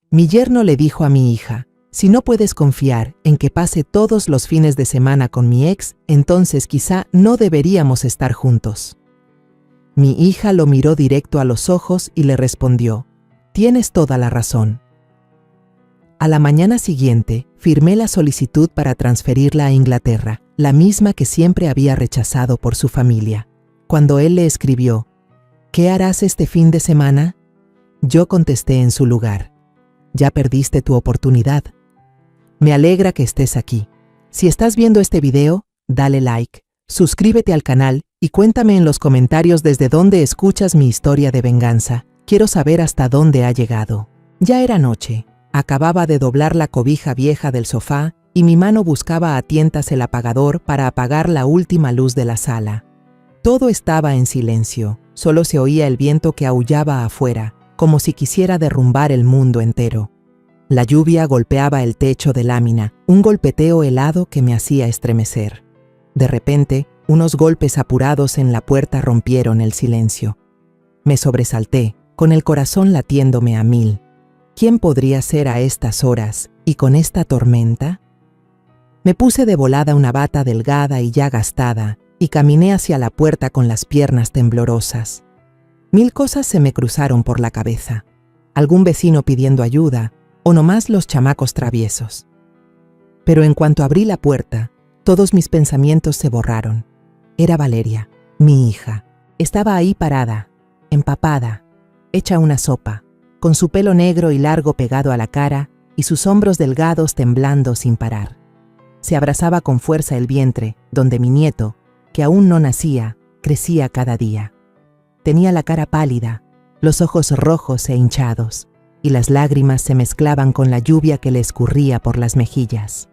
Mi yerno le dijo a mi hija: si no puedes confiar en que pase todos los fines de semana con mi ex, entonces quizá no deberíamos estar juntos. Mi hija lo miró directo a los ojos y le respondió: tienes toda la razón. A la mañana siguiente, firmé la solicitud para transferirla a Inglaterra, la misma que siempre había rechazado por su familia. Cuando él le escribió: ¿qué harás este fin de semana?, yo contesté en su lugar: ya perdiste tu oportunidad. Me alegra que estés aquí. Si estás viendo este video, dale like, suscríbete al canal y cuéntame en los comentarios desde dónde escuchas mi historia de venganza. Quiero saber hasta dónde ha llegado. Ya era noche. Acababa de doblar la cobija vieja del sofá y mi mano buscaba a tientas el apagador para apagar la última luz de la sala. Todo estaba en silencio. Solo se oía el viento que aullaba afuera, como si quisiera derrumbar el mundo entero. La lluvia golpeaba el techo de lámina, un golpeteo helado que me hacía estremecer. De repente, unos golpes apurados en la puerta rompieron el silencio. Me sobresalté, con el corazón latiéndome a 1000. ¿Quién podría ser a estas horas y con esta tormenta? Me puse de volada una bata delgada y ya gastada y caminé hacia la puerta con las piernas temblorosas. 1000 cosas se me cruzaron por la cabeza. Algún vecino pidiendo ayuda, o nomás los chamacos traviesos. Pero en cuanto abrí la puerta, todos mis pensamientos se borraron. Era Valeria, mi hija. Estaba ahí parada, empapada, hecha una sopa, con su pelo negro y largo pegado a la cara y sus hombros delgados temblando sin parar. Se abrazaba con fuerza el vientre, donde mi nieto, que aún no nacía, crecía cada día. Tenía la cara pálida, los ojos rojos e hinchados, y las lágrimas se mezclaban con la lluvia que le escurría por las mejillas.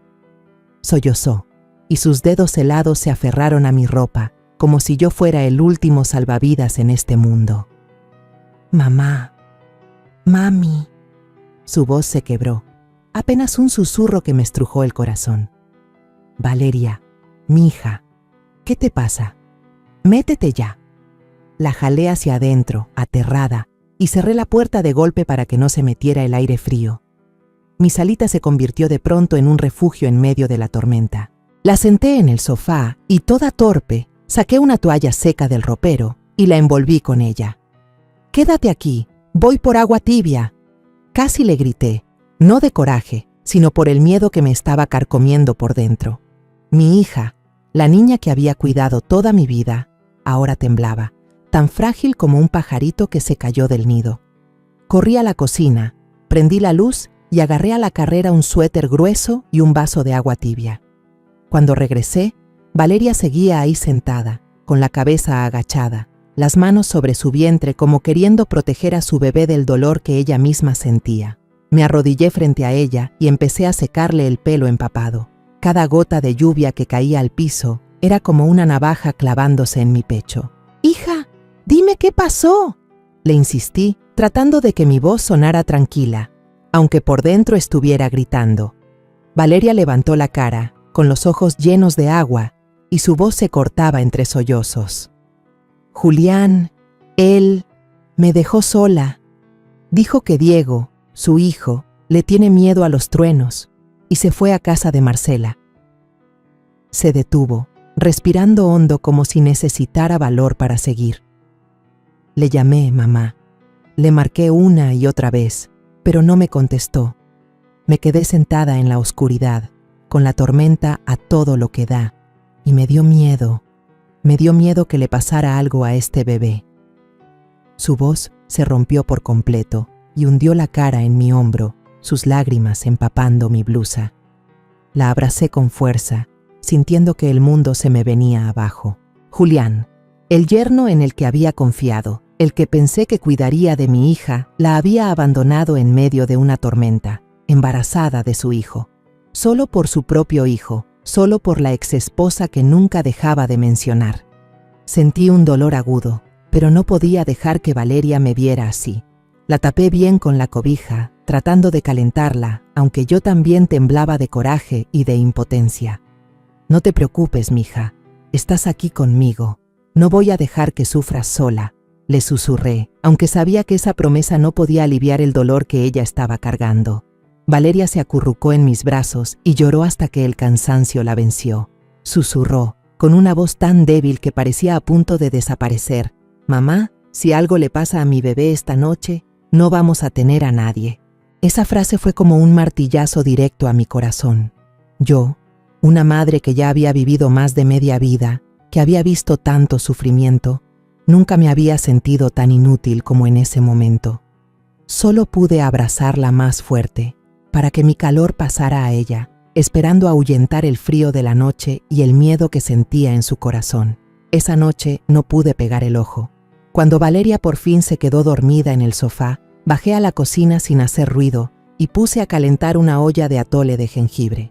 Sollozó, y sus dedos helados se aferraron a mi ropa, como si yo fuera el último salvavidas en este mundo. «Mamá, mami». Su voz se quebró, apenas un susurro que me estrujó el corazón. «Valeria, mi hija, ¿qué te pasa? Métete ya». La jalé hacia adentro, aterrada, y cerré la puerta de golpe para que no se metiera el aire frío. Mi salita se convirtió de pronto en un refugio en medio de la tormenta. La senté en el sofá y, toda torpe, saqué una toalla seca del ropero y la envolví con ella. «Quédate aquí, voy por agua tibia». Casi le grité, no de coraje, sino por el miedo que me estaba carcomiendo por dentro. Mi hija, la niña que había cuidado toda mi vida, ahora temblaba, tan frágil como un pajarito que se cayó del nido. Corrí a la cocina, prendí la luz y agarré a la carrera un suéter grueso y un vaso de agua tibia. Cuando regresé, Valeria seguía ahí sentada, con la cabeza agachada, las manos sobre su vientre como queriendo proteger a su bebé del dolor que ella misma sentía. Me arrodillé frente a ella y empecé a secarle el pelo empapado. Cada gota de lluvia que caía al piso era como una navaja clavándose en mi pecho. «Hija, dime qué pasó», le insistí, tratando de que mi voz sonara tranquila, aunque por dentro estuviera gritando. Valeria levantó la cara, con los ojos llenos de agua, y su voz se cortaba entre sollozos. «Julián, él me dejó sola. Dijo que Diego, su hijo, le tiene miedo a los truenos, y se fue a casa de Marcela». Se detuvo, respirando hondo como si necesitara valor para seguir. Le llamé mamá. Le marqué una y otra vez, pero no me contestó. Me quedé sentada en la oscuridad, con la tormenta a todo lo que da, y me dio miedo que le pasara algo a este bebé. Su voz se rompió por completo y hundió la cara en mi hombro, sus lágrimas empapando mi blusa. La abracé con fuerza, sintiendo que el mundo se me venía abajo. Julián, el yerno en el que había confiado, el que pensé que cuidaría de mi hija, la había abandonado en medio de una tormenta, embarazada de su hijo. Solo por su propio hijo, solo por la exesposa que nunca dejaba de mencionar. Sentí un dolor agudo, pero no podía dejar que Valeria me viera así. La tapé bien con la cobija, tratando de calentarla, aunque yo también temblaba de coraje y de impotencia. «No te preocupes, mija, estás aquí conmigo. No voy a dejar que sufras sola», le susurré, aunque sabía que esa promesa no podía aliviar el dolor que ella estaba cargando. Valeria se acurrucó en mis brazos y lloró hasta que el cansancio la venció. Susurró, con una voz tan débil que parecía a punto de desaparecer: «Mamá, si algo le pasa a mi bebé esta noche, no vamos a tener a nadie». Esa frase fue como un martillazo directo a mi corazón. Yo, una madre que ya había vivido más de media vida, que había visto tanto sufrimiento, nunca me había sentido tan inútil como en ese momento. Solo pude abrazarla más fuerte, para que mi calor pasara a ella, esperando ahuyentar el frío de la noche y el miedo que sentía en su corazón. Esa noche no pude pegar el ojo. Cuando Valeria por fin se quedó dormida en el sofá, bajé a la cocina sin hacer ruido y puse a calentar una olla de atole de jengibre.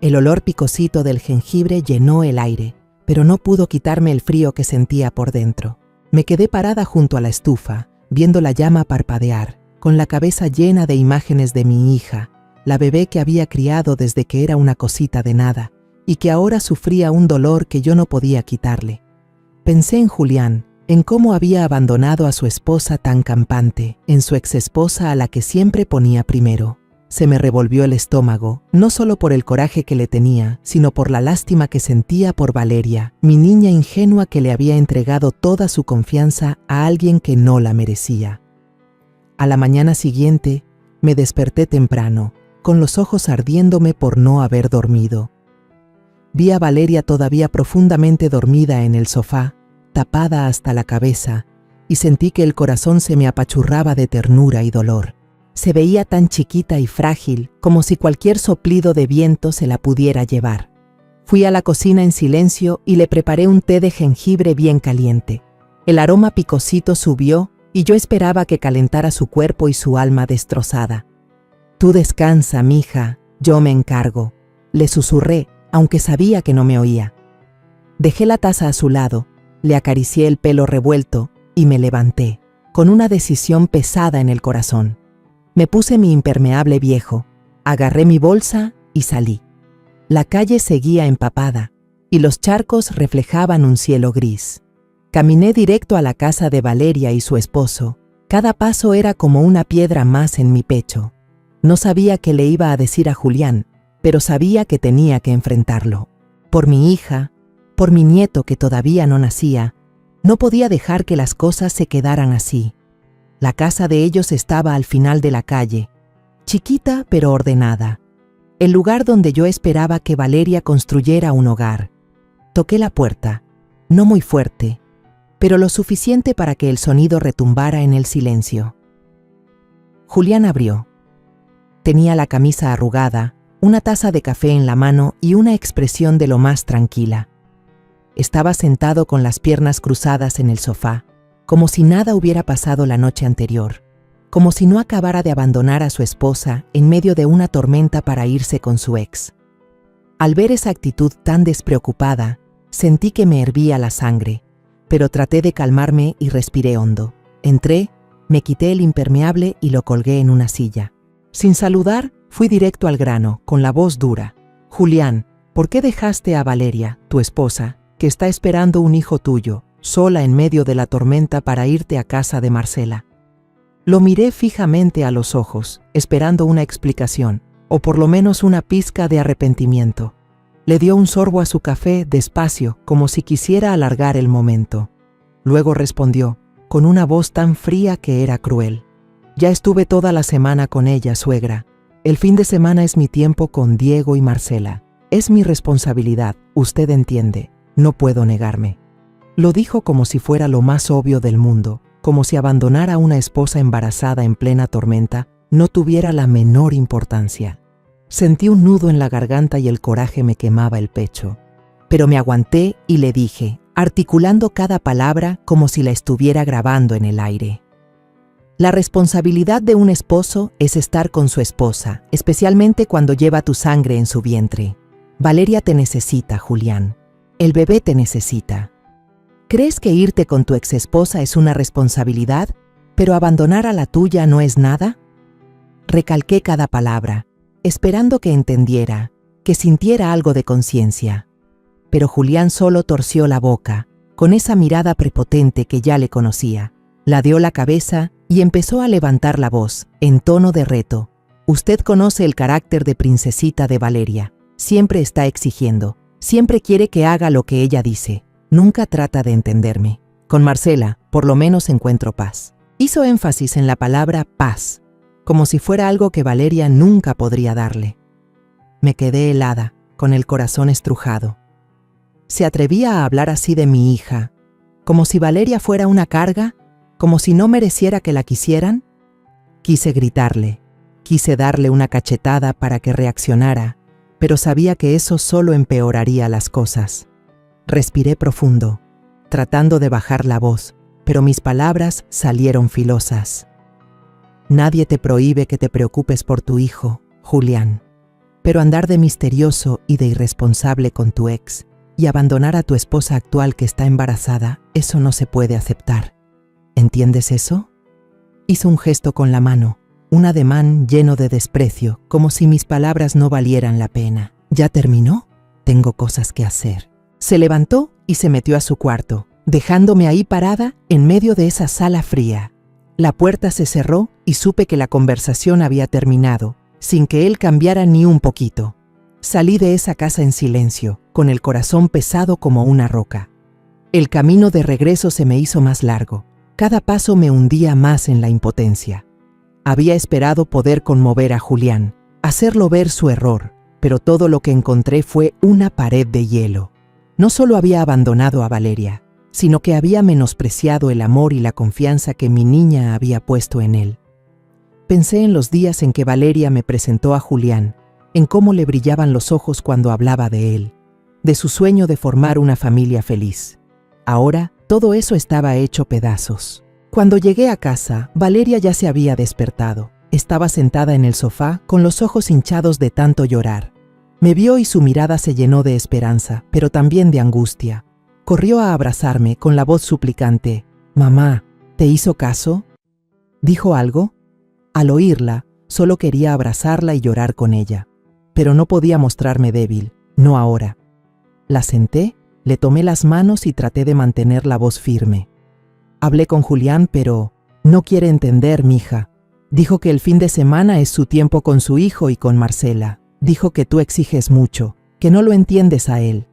El olor picosito del jengibre llenó el aire, pero no pudo quitarme el frío que sentía por dentro. Me quedé parada junto a la estufa, viendo la llama parpadear, con la cabeza llena de imágenes de mi hija, la bebé que había criado desde que era una cosita de nada, y que ahora sufría un dolor que yo no podía quitarle. Pensé en Julián, en cómo había abandonado a su esposa tan campante, en su exesposa a la que siempre ponía primero. Se me revolvió el estómago, no solo por el coraje que le tenía, sino por la lástima que sentía por Valeria, mi niña ingenua que le había entregado toda su confianza a alguien que no la merecía. A la mañana siguiente, me desperté temprano, con los ojos ardiéndome por no haber dormido. Vi a Valeria todavía profundamente dormida en el sofá, tapada hasta la cabeza, y sentí que el corazón se me apachurraba de ternura y dolor. Se veía tan chiquita y frágil, como si cualquier soplido de viento se la pudiera llevar. Fui a la cocina en silencio y le preparé un té de jengibre bien caliente. El aroma picosito subió y yo esperaba que calentara su cuerpo y su alma destrozada. «Tú descansa, mija, yo me encargo», le susurré, aunque sabía que no me oía. Dejé la taza a su lado, le acaricié el pelo revuelto y me levanté, con una decisión pesada en el corazón. Me puse mi impermeable viejo, agarré mi bolsa y salí. La calle seguía empapada y los charcos reflejaban un cielo gris. Caminé directo a la casa de Valeria y su esposo. Cada paso era como una piedra más en mi pecho. No sabía qué le iba a decir a Julián, pero sabía que tenía que enfrentarlo. Por mi hija, por mi nieto que todavía no nacía, no podía dejar que las cosas se quedaran así. La casa de ellos estaba al final de la calle, chiquita pero ordenada, el lugar donde yo esperaba que Valeria construyera un hogar. Toqué la puerta, no muy fuerte, pero lo suficiente para que el sonido retumbara en el silencio. Julián abrió. Tenía la camisa arrugada, una taza de café en la mano y una expresión de lo más tranquila. Estaba sentado con las piernas cruzadas en el sofá, como si nada hubiera pasado la noche anterior, como si no acabara de abandonar a su esposa en medio de una tormenta para irse con su ex. Al ver esa actitud tan despreocupada, sentí que me hervía la sangre, pero traté de calmarme y respiré hondo. Entré, me quité el impermeable y lo colgué en una silla. Sin saludar, fui directo al grano, con la voz dura. «Julián, ¿por qué dejaste a Valeria, tu esposa, que está esperando un hijo tuyo, sola en medio de la tormenta para irte a casa de Marcela?» Lo miré fijamente a los ojos, esperando una explicación, o por lo menos una pizca de arrepentimiento. Le dio un sorbo a su café despacio, como si quisiera alargar el momento. Luego respondió, con una voz tan fría que era cruel. «Ya estuve toda la semana con ella, suegra. El fin de semana es mi tiempo con Diego y Marcela. Es mi responsabilidad, usted entiende. No puedo negarme». Lo dijo como si fuera lo más obvio del mundo, como si abandonar a una esposa embarazada en plena tormenta no tuviera la menor importancia. Sentí un nudo en la garganta y el coraje me quemaba el pecho. Pero me aguanté y le dije, articulando cada palabra como si la estuviera grabando en el aire. La responsabilidad de un esposo es estar con su esposa, especialmente cuando lleva tu sangre en su vientre. Valeria te necesita, Julián. El bebé te necesita. ¿Crees que irte con tu exesposa es una responsabilidad, pero abandonar a la tuya no es nada? Recalqué cada palabra, esperando que entendiera, que sintiera algo de conciencia. Pero Julián solo torció la boca, con esa mirada prepotente que ya le conocía. Ladeó la cabeza y empezó a levantar la voz, en tono de reto. Usted conoce el carácter de princesita de Valeria. Siempre está exigiendo. Siempre quiere que haga lo que ella dice. Nunca trata de entenderme. Con Marcela, por lo menos encuentro paz. Hizo énfasis en la palabra paz, como si fuera algo que Valeria nunca podría darle. Me quedé helada, con el corazón estrujado. ¿Se atrevía a hablar así de mi hija? ¿Como si Valeria fuera una carga? ¿Como si no mereciera que la quisieran? Quise gritarle, quise darle una cachetada para que reaccionara, pero sabía que eso solo empeoraría las cosas. Respiré profundo, tratando de bajar la voz, pero mis palabras salieron filosas. Nadie te prohíbe que te preocupes por tu hijo, Julián, pero andar de misterioso y de irresponsable con tu ex y abandonar a tu esposa actual que está embarazada, eso no se puede aceptar. ¿Entiendes eso? Hizo un gesto con la mano, un ademán lleno de desprecio, como si mis palabras no valieran la pena. ¿Ya terminó? Tengo cosas que hacer. Se levantó y se metió a su cuarto, dejándome ahí parada en medio de esa sala fría. La puerta se cerró y supe que la conversación había terminado, sin que él cambiara ni un poquito. Salí de esa casa en silencio, con el corazón pesado como una roca. El camino de regreso se me hizo más largo. Cada paso me hundía más en la impotencia. Había esperado poder conmover a Julián, hacerlo ver su error, pero todo lo que encontré fue una pared de hielo. No solo había abandonado a Valeria, sino que había menospreciado el amor y la confianza que mi niña había puesto en él. Pensé en los días en que Valeria me presentó a Julián, en cómo le brillaban los ojos cuando hablaba de él, de su sueño de formar una familia feliz. Ahora, todo eso estaba hecho pedazos. Cuando llegué a casa, Valeria ya se había despertado. Estaba sentada en el sofá, con los ojos hinchados de tanto llorar. Me vio y su mirada se llenó de esperanza, pero también de angustia. Corrió a abrazarme con la voz suplicante. «Mamá, ¿te hizo caso?» ¿Dijo algo? Al oírla, solo quería abrazarla y llorar con ella. Pero no podía mostrarme débil, no ahora. La senté, le tomé las manos y traté de mantener la voz firme. Hablé con Julián, pero no quiere entender, mija. Dijo que el fin de semana es su tiempo con su hijo y con Marcela. Dijo que tú exiges mucho, que no lo entiendes a él.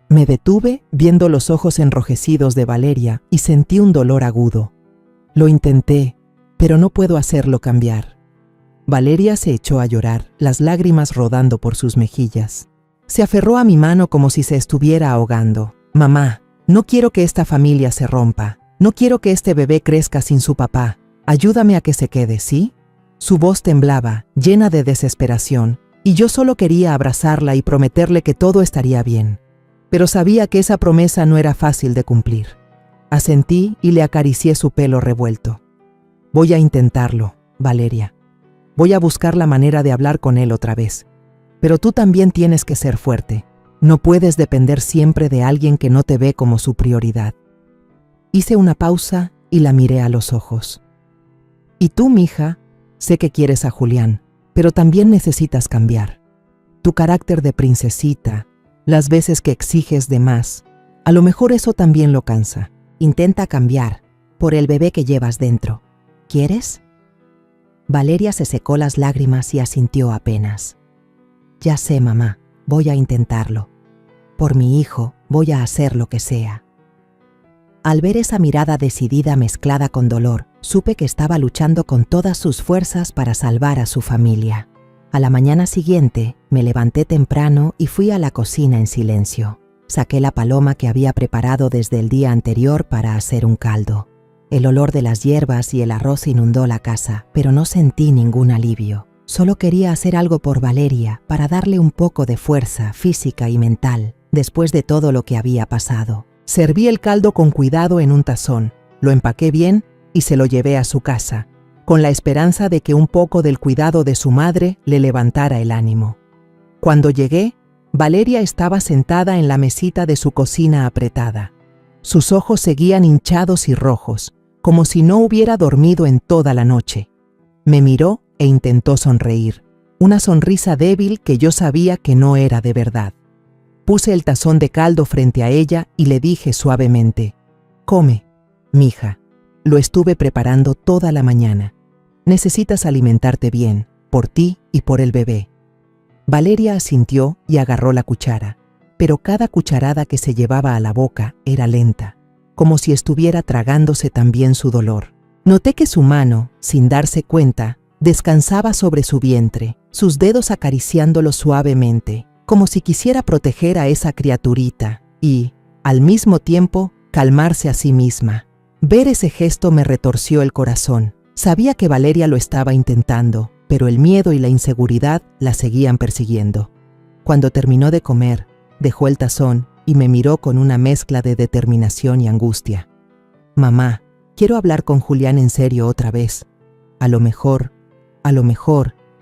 Me detuve viendo los ojos enrojecidos de Valeria y sentí un dolor agudo. Lo intenté, pero no puedo hacerlo cambiar. Valeria se echó a llorar, las lágrimas rodando por sus mejillas. Se aferró a mi mano como si se estuviera ahogando. «Mamá, no quiero que esta familia se rompa. No quiero que este bebé crezca sin su papá. Ayúdame a que se quede, ¿sí?» Su voz temblaba, llena de desesperación, y yo solo quería abrazarla y prometerle que todo estaría bien. Pero sabía que esa promesa no era fácil de cumplir. Asentí y le acaricié su pelo revuelto. «Voy a intentarlo, Valeria. Voy a buscar la manera de hablar con él otra vez. Pero tú también tienes que ser fuerte. No puedes depender siempre de alguien que no te ve como su prioridad». Hice una pausa y la miré a los ojos. «Y tú, mija, sé que quieres a Julián, pero también necesitas cambiar. Tu carácter de princesita, las veces que exiges de más, a lo mejor eso también lo cansa. Intenta cambiar, por el bebé que llevas dentro. ¿Quieres?» Valeria se secó las lágrimas y asintió apenas. «Ya sé, mamá, voy a intentarlo. Por mi hijo, voy a hacer lo que sea». Al ver esa mirada decidida mezclada con dolor, supe que estaba luchando con todas sus fuerzas para salvar a su familia. A la mañana siguiente, me levanté temprano y fui a la cocina en silencio. Saqué la paloma que había preparado desde el día anterior para hacer un caldo. El olor de las hierbas y el arroz inundó la casa, pero no sentí ningún alivio. Solo quería hacer algo por Valeria para darle un poco de fuerza física y mental después de todo lo que había pasado. Serví el caldo con cuidado en un tazón, lo empaqué bien y se lo llevé a su casa, con la esperanza de que un poco del cuidado de su madre le levantara el ánimo. Cuando llegué, Valeria estaba sentada en la mesita de su cocina apretada. Sus ojos seguían hinchados y rojos, como si no hubiera dormido en toda la noche. Me miró e intentó sonreír, una sonrisa débil que yo sabía que no era de verdad. Puse el tazón de caldo frente a ella y le dije suavemente: «Come, mija». Lo estuve preparando toda la mañana. Necesitas alimentarte bien, por ti y por el bebé. Valeria asintió y agarró la cuchara, pero cada cucharada que se llevaba a la boca era lenta, como si estuviera tragándose también su dolor. Noté que su mano, sin darse cuenta, descansaba sobre su vientre, sus dedos acariciándolo suavemente, como si quisiera proteger a esa criaturita y, al mismo tiempo, calmarse a sí misma. Ver ese gesto me retorció el corazón. Sabía que Valeria lo estaba intentando, pero el miedo y la inseguridad la seguían persiguiendo. Cuando terminó de comer, dejó el tazón y me miró con una mezcla de determinación y angustia. Mamá, quiero hablar con Julián en serio otra vez. A lo mejor,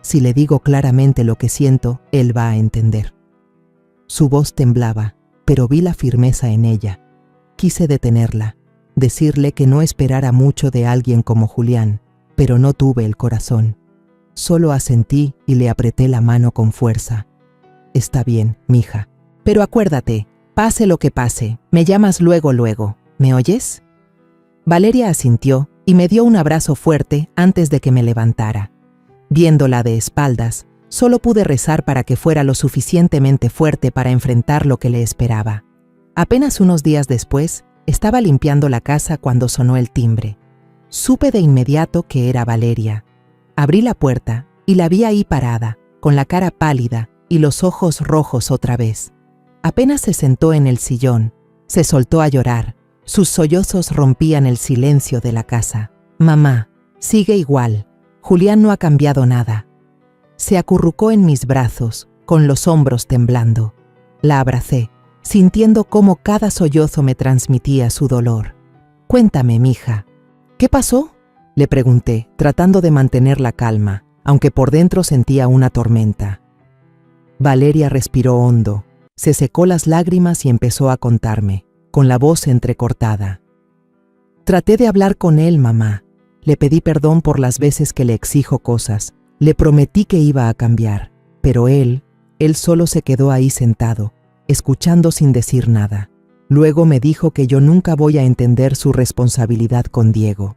si le digo claramente lo que siento, él va a entender. Su voz temblaba, pero vi la firmeza en ella. Quise detenerla, decirle que no esperara mucho de alguien como Julián, pero no tuve el corazón. Solo asentí y le apreté la mano con fuerza. Está bien, mija. Pero acuérdate, pase lo que pase, me llamas luego. ¿Me oyes? Valeria asintió y me dio un abrazo fuerte antes de que me levantara. Viéndola de espaldas, solo pude rezar para que fuera lo suficientemente fuerte para enfrentar lo que le esperaba. Apenas unos días después, estaba limpiando la casa cuando sonó el timbre. Supe de inmediato que era Valeria. Abrí la puerta y la vi ahí parada, con la cara pálida y los ojos rojos otra vez. Apenas se sentó en el sillón, se soltó a llorar. Sus sollozos rompían el silencio de la casa. Mamá, sigue igual. Julián no ha cambiado nada. Se acurrucó en mis brazos, con los hombros temblando. La abracé, sintiendo cómo cada sollozo me transmitía su dolor. Cuéntame, mija. ¿Qué pasó?, le pregunté, tratando de mantener la calma, aunque por dentro sentía una tormenta. Valeria respiró hondo, se secó las lágrimas y empezó a contarme, con la voz entrecortada. Traté de hablar con él, mamá. Le pedí perdón por las veces que le exijo cosas. Le prometí que iba a cambiar, pero él solo se quedó ahí sentado, escuchando sin decir nada. Luego me dijo que yo nunca voy a entender su responsabilidad con Diego.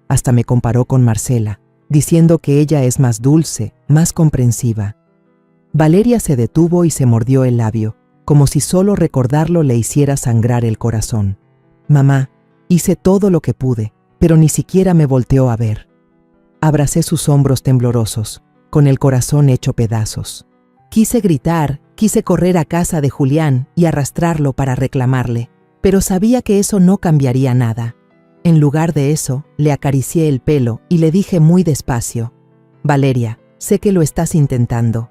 Hasta me comparó con Marcela, diciendo que ella es más dulce, más comprensiva. Valeria se detuvo y se mordió el labio, como si solo recordarlo le hiciera sangrar el corazón. Mamá, hice todo lo que pude, pero ni siquiera me volteó a ver. Abracé sus hombros temblorosos, con el corazón hecho pedazos. Quise gritar, quise correr a casa de Julián y arrastrarlo para reclamarle, pero sabía que eso no cambiaría nada. En lugar de eso, le acaricié el pelo y le dije muy despacio: Valeria, sé que lo estás intentando,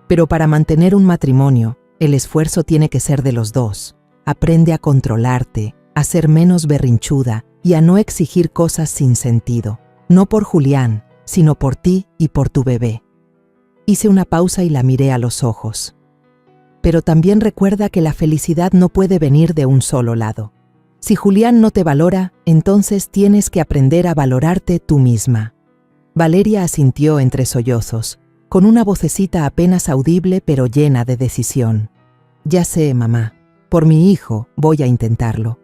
pero para mantener un matrimonio, el esfuerzo tiene que ser de los dos. Aprende a controlarte, a ser menos berrinchuda y a no exigir cosas sin sentido. No por Julián, sino por ti y por tu bebé. Hice una pausa y la miré a los ojos. Pero también recuerda que la felicidad no puede venir de un solo lado. Si Julián no te valora, entonces tienes que aprender a valorarte tú misma. Valeria asintió entre sollozos, con una vocecita apenas audible pero llena de decisión. Ya sé, mamá, por mi hijo voy a intentarlo.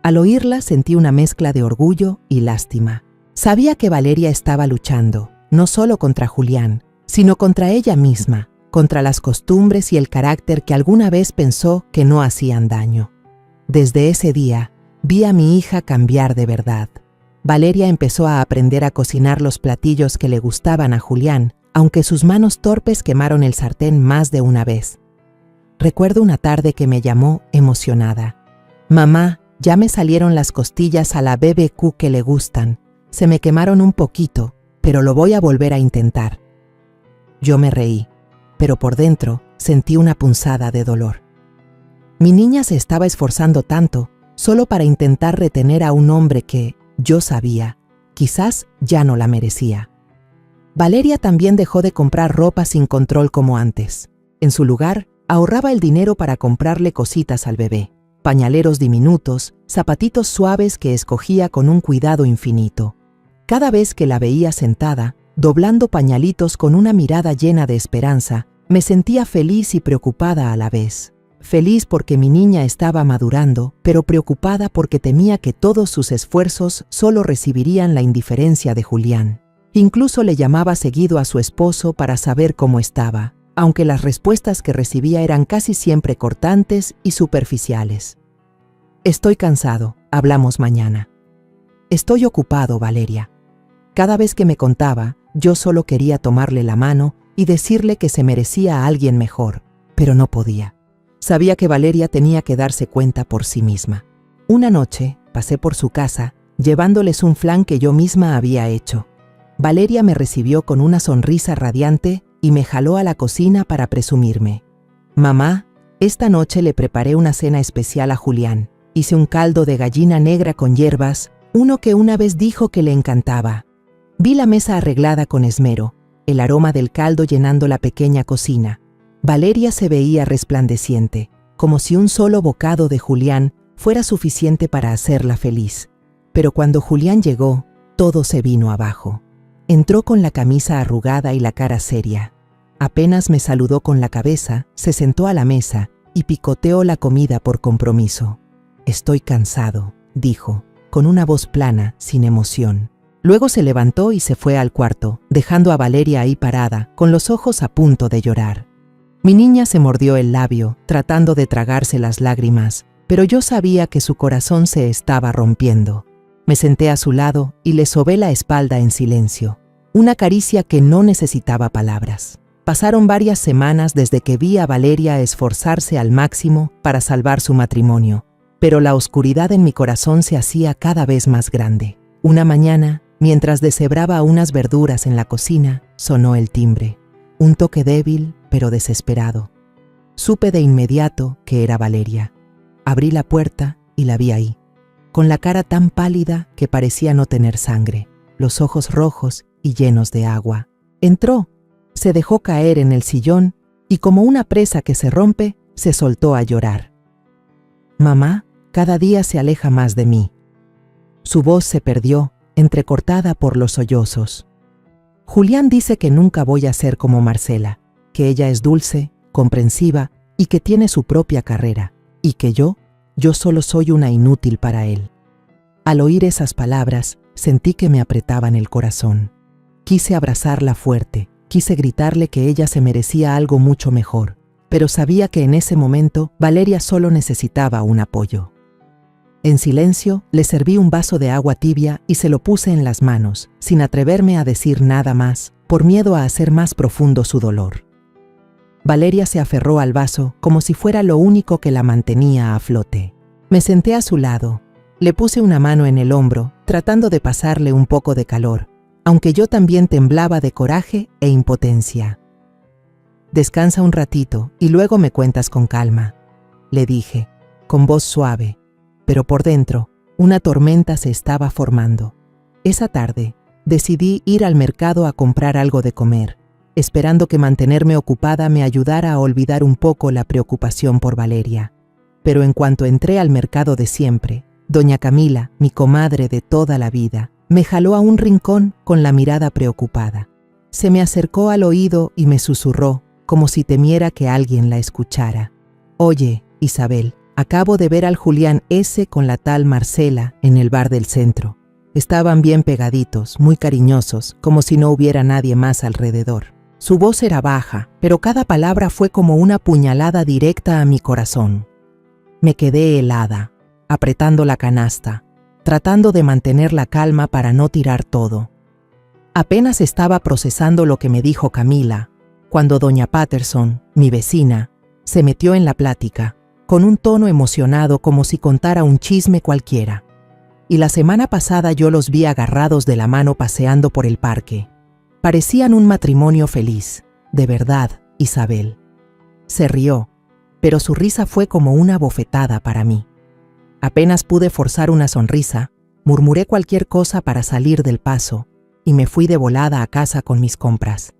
Al oírla sentí una mezcla de orgullo y lástima. Sabía que Valeria estaba luchando, no solo contra Julián, sino contra ella misma, contra las costumbres y el carácter que alguna vez pensó que no hacían daño. Desde ese día, vi a mi hija cambiar de verdad. Valeria empezó a aprender a cocinar los platillos que le gustaban a Julián, aunque sus manos torpes quemaron el sartén más de una vez. Recuerdo una tarde que me llamó emocionada. Mamá, ya me salieron las costillas a la BBQ que le gustan. Se me quemaron un poquito, pero lo voy a volver a intentar. Yo me reí, pero por dentro sentí una punzada de dolor. Mi niña se estaba esforzando tanto solo para intentar retener a un hombre que, yo sabía, quizás ya no la merecía. Valeria también dejó de comprar ropa sin control como antes. En su lugar, ahorraba el dinero para comprarle cositas al bebé, pañaleros diminutos, zapatitos suaves que escogía con un cuidado infinito. Cada vez que la veía sentada, doblando pañalitos con una mirada llena de esperanza, me sentía feliz y preocupada a la vez. feliz porque mi niña estaba madurando, pero preocupada porque temía que todos sus esfuerzos solo recibirían la indiferencia de Julián. Incluso le llamaba seguido a su esposo para saber cómo estaba, aunque las respuestas que recibía eran casi siempre cortantes y superficiales. Estoy cansado, hablamos mañana. Estoy ocupado, Valeria. Cada vez que me contaba, yo solo quería tomarle la mano y decirle que se merecía a alguien mejor, pero no podía. Sabía que Valeria tenía que darse cuenta por sí misma. Una noche pasé por su casa, llevándoles un flan que yo misma había hecho. Valeria me recibió con una sonrisa radiante y me jaló a la cocina para presumirme. Mamá, esta noche le preparé una cena especial a Julián. Hice un caldo de gallina negra con hierbas, uno que una vez dijo que le encantaba. Vi la mesa arreglada con esmero, el aroma del caldo llenando la pequeña cocina. Valeria se veía resplandeciente, como si un solo bocado de Julián fuera suficiente para hacerla feliz. Pero cuando Julián llegó, todo se vino abajo. Entró con la camisa arrugada y la cara seria. Apenas me saludó con la cabeza, se sentó a la mesa y picoteó la comida por compromiso. «Estoy cansado», dijo, con una voz plana, sin emoción. Luego se levantó y se fue al cuarto, dejando a Valeria ahí parada, con los ojos a punto de llorar. Mi niña se mordió el labio, tratando de tragarse las lágrimas, pero yo sabía que su corazón se estaba rompiendo. Me senté a su lado y le sobé la espalda en silencio, una caricia que no necesitaba palabras. Pasaron varias semanas desde que vi a Valeria esforzarse al máximo para salvar su matrimonio, pero la oscuridad en mi corazón se hacía cada vez más grande. Una mañana, mientras deshebraba unas verduras en la cocina, sonó el timbre. Un toque débil, pero desesperado. Supe de inmediato que era Valeria. Abrí la puerta y la vi ahí, con la cara tan pálida que parecía no tener sangre, los ojos rojos y llenos de agua. Entró, se dejó caer en el sillón y como una presa que se rompe, se soltó a llorar. Mamá, cada día se aleja más de mí. Su voz se perdió, entrecortada por los sollozos. Julián dice que nunca voy a ser como Marcela, que ella es dulce, comprensiva y que tiene su propia carrera, y que yo solo soy una inútil para él. Al oír esas palabras, sentí que me apretaban el corazón. Quise abrazarla fuerte, quise gritarle que ella se merecía algo mucho mejor, pero sabía que en ese momento Valeria solo necesitaba un apoyo. En silencio, le serví un vaso de agua tibia y se lo puse en las manos, sin atreverme a decir nada más, por miedo a hacer más profundo su dolor. Valeria se aferró al vaso como si fuera lo único que la mantenía a flote. Me senté a su lado, le puse una mano en el hombro, tratando de pasarle un poco de calor, aunque yo también temblaba de coraje e impotencia. «Descansa un ratito y luego me cuentas con calma», le dije, con voz suave. Pero por dentro, una tormenta se estaba formando. Esa tarde, decidí ir al mercado a comprar algo de comer, esperando que mantenerme ocupada me ayudara a olvidar un poco la preocupación por Valeria. Pero en cuanto entré al mercado de siempre, doña Camila, mi comadre de toda la vida, me jaló a un rincón con la mirada preocupada. Se me acercó al oído y me susurró, como si temiera que alguien la escuchara. «Oye, Isabel, acabo de ver al Julián ese con la tal Marcela en el bar del centro. Estaban bien pegaditos, muy cariñosos, como si no hubiera nadie más alrededor». Su voz era baja, pero cada palabra fue como una puñalada directa a mi corazón. Me quedé helada, apretando la canasta, tratando de mantener la calma para no tirar todo. Apenas estaba procesando lo que me dijo Camila, cuando doña Patterson, mi vecina, se metió en la plática, con un tono emocionado como si contara un chisme cualquiera. Y la semana pasada yo los vi agarrados de la mano paseando por el parque. Parecían un matrimonio feliz, de verdad, Isabel. Se rió, pero su risa fue como una bofetada para mí. Apenas pude forzar una sonrisa, murmuré cualquier cosa para salir del paso y me fui de volada a casa con mis compras.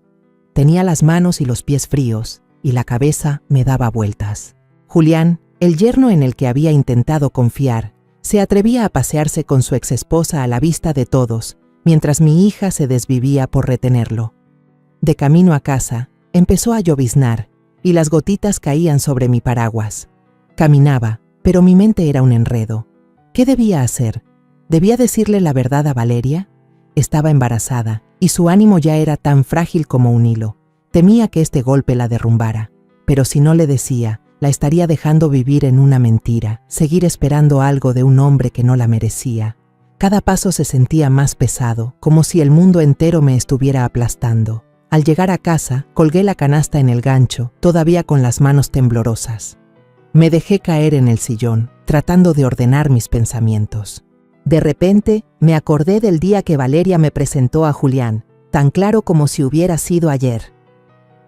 Tenía las manos y los pies fríos y la cabeza me daba vueltas. Julián, el yerno en el que había intentado confiar, se atrevía a pasearse con su exesposa a la vista de todos, mientras mi hija se desvivía por retenerlo. De camino a casa, empezó a lloviznar y las gotitas caían sobre mi paraguas. Caminaba, pero mi mente era un enredo. ¿Qué debía hacer? ¿Debía decirle la verdad a Valeria? Estaba embarazada, y su ánimo ya era tan frágil como un hilo. Temía que este golpe la derrumbara. Pero si no le decía, la estaría dejando vivir en una mentira, seguir esperando algo de un hombre que no la merecía. Cada paso se sentía más pesado, como si el mundo entero me estuviera aplastando. Al llegar a casa, colgué la canasta en el gancho, todavía con las manos temblorosas. Me dejé caer en el sillón, tratando de ordenar mis pensamientos. De repente, me acordé del día que Valeria me presentó a Julián, tan claro como si hubiera sido ayer.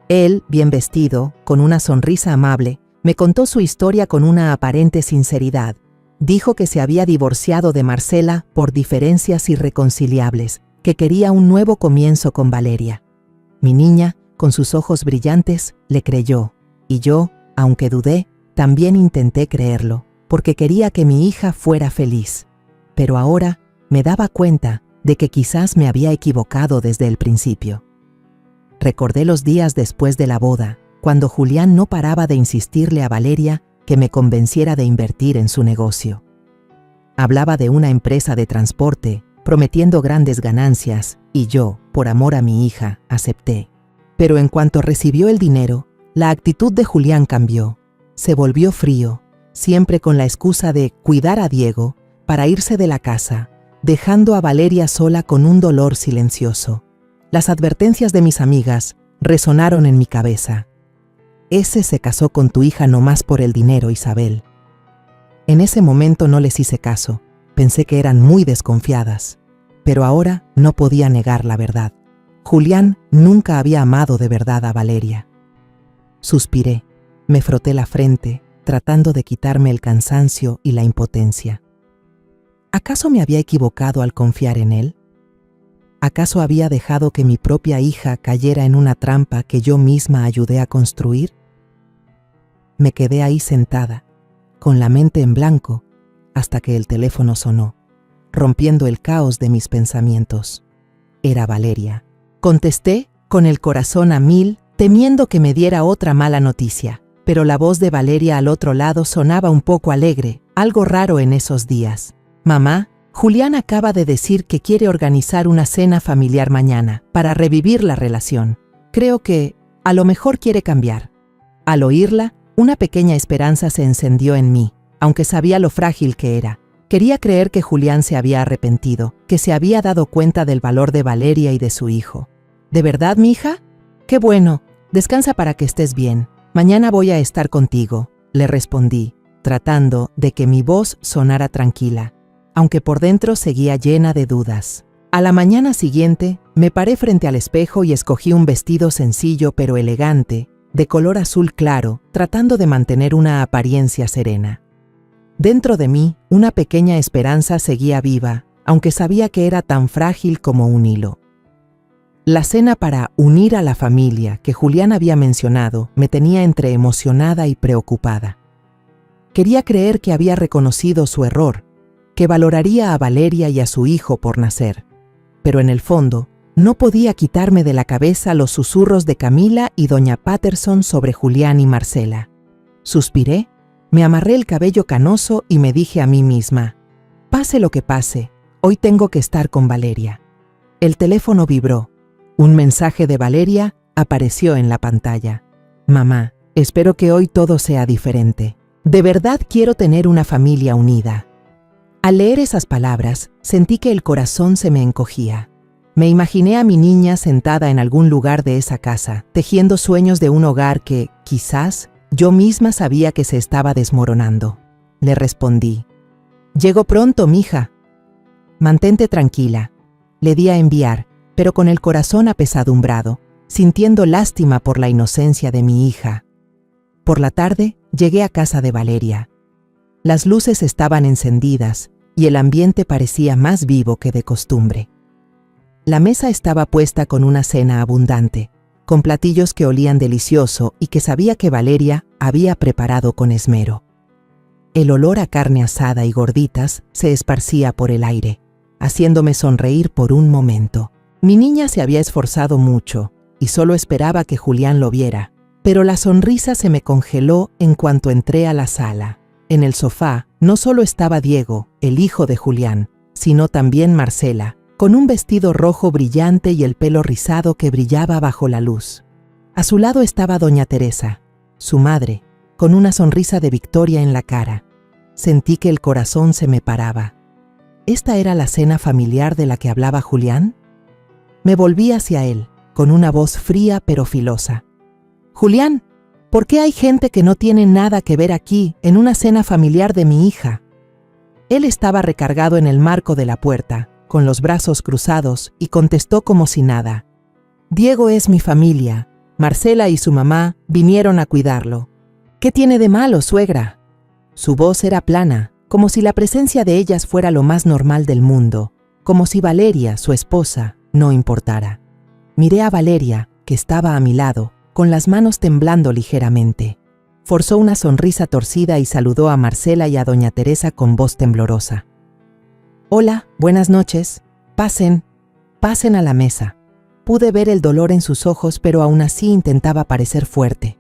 Él, bien vestido, con una sonrisa amable, me contó su historia con una aparente sinceridad. Dijo que se había divorciado de Marcela por diferencias irreconciliables, que quería un nuevo comienzo con Valeria. Mi niña, con sus ojos brillantes, le creyó, y yo, aunque dudé, también intenté creerlo, porque quería que mi hija fuera feliz. Pero ahora me daba cuenta de que quizás me había equivocado desde el principio. Recordé los días después de la boda, cuando Julián no paraba de insistirle a Valeria que me convenciera de invertir en su negocio. Hablaba de una empresa de transporte, prometiendo grandes ganancias, y yo, por amor a mi hija, acepté. Pero en cuanto recibió el dinero, la actitud de Julián cambió. Se volvió frío, siempre con la excusa de cuidar a Diego, para irse de la casa, dejando a Valeria sola con un dolor silencioso. Las advertencias de mis amigas resonaron en mi cabeza. Ese se casó con tu hija nomás por el dinero, Isabel. En ese momento no les hice caso, pensé que eran muy desconfiadas, pero ahora no podía negar la verdad. Julián nunca había amado de verdad a Valeria. Suspiré, me froté la frente, tratando de quitarme el cansancio y la impotencia. ¿Acaso me había equivocado al confiar en él? ¿Acaso había dejado que mi propia hija cayera en una trampa que yo misma ayudé a construir? Me quedé ahí sentada, con la mente en blanco, hasta que el teléfono sonó, rompiendo el caos de mis pensamientos. Era Valeria. Contesté con el corazón a mil, temiendo que me diera otra mala noticia, pero la voz de Valeria al otro lado sonaba un poco alegre, algo raro en esos días. Mamá, Julián acaba de decir que quiere organizar una cena familiar mañana para revivir la relación. Creo que a lo mejor quiere cambiar. Al oírla, una pequeña esperanza se encendió en mí, aunque sabía lo frágil que era. Quería creer que Julián se había arrepentido, que se había dado cuenta del valor de Valeria y de su hijo. ¿De verdad, mija? ¡Qué bueno! Descansa para que estés bien. Mañana voy a estar contigo, le respondí, tratando de que mi voz sonara tranquila, aunque por dentro seguía llena de dudas. A la mañana siguiente, me paré frente al espejo y escogí un vestido sencillo pero elegante, de color azul claro, tratando de mantener una apariencia serena. Dentro de mí, una pequeña esperanza seguía viva, aunque sabía que era tan frágil como un hilo. La cena para unir a la familia que Julián había mencionado me tenía entre emocionada y preocupada. Quería creer que había reconocido su error, que valoraría a Valeria y a su hijo por nacer, pero en el fondo no podía quitarme de la cabeza los susurros de Camila y doña Patterson sobre Julián y Marcela. Suspiré, me amarré el cabello canoso y me dije a mí misma, pase lo que pase, hoy tengo que estar con Valeria. El teléfono vibró. Un mensaje de Valeria apareció en la pantalla. Mamá, espero que hoy todo sea diferente. De verdad quiero tener una familia unida. Al leer esas palabras, sentí que el corazón se me encogía. Me imaginé a mi niña sentada en algún lugar de esa casa, tejiendo sueños de un hogar que, quizás, yo misma sabía que se estaba desmoronando. Le respondí, «Llego pronto, mija». «Mantente tranquila», le di a enviar, pero con el corazón apesadumbrado, sintiendo lástima por la inocencia de mi hija. Por la tarde, llegué a casa de Valeria. Las luces estaban encendidas y el ambiente parecía más vivo que de costumbre. La mesa estaba puesta con una cena abundante, con platillos que olían delicioso y que sabía que Valeria había preparado con esmero. El olor a carne asada y gorditas se esparcía por el aire, haciéndome sonreír por un momento. Mi niña se había esforzado mucho y solo esperaba que Julián lo viera, Pero la sonrisa se me congeló en cuanto entré a la sala. En el sofá no solo estaba Diego, el hijo de Julián, sino también Marcela, con un vestido rojo brillante y el pelo rizado que brillaba bajo la luz. A su lado estaba doña Teresa, su madre, con una sonrisa de victoria en la cara. Sentí que el corazón se me paraba. ¿Esta era la cena familiar de la que hablaba Julián? Me volví hacia él, con una voz fría pero filosa. Julián, ¿por qué hay gente que no tiene nada que ver aquí, en una cena familiar de mi hija? Él estaba recargado en el marco de la puerta, con los brazos cruzados, y contestó como si nada. Diego es mi familia. Marcela y su mamá vinieron a cuidarlo. ¿Qué tiene de malo, suegra? Su voz era plana, como si la presencia de ellas fuera lo más normal del mundo, como si Valeria, su esposa, no importara. Miré a Valeria, que estaba a mi lado, con las manos temblando ligeramente. Forzó una sonrisa torcida y saludó a Marcela y a doña Teresa con voz temblorosa. «Hola, buenas noches. Pasen a la mesa». Pude ver el dolor en sus ojos, pero aún así intentaba parecer fuerte.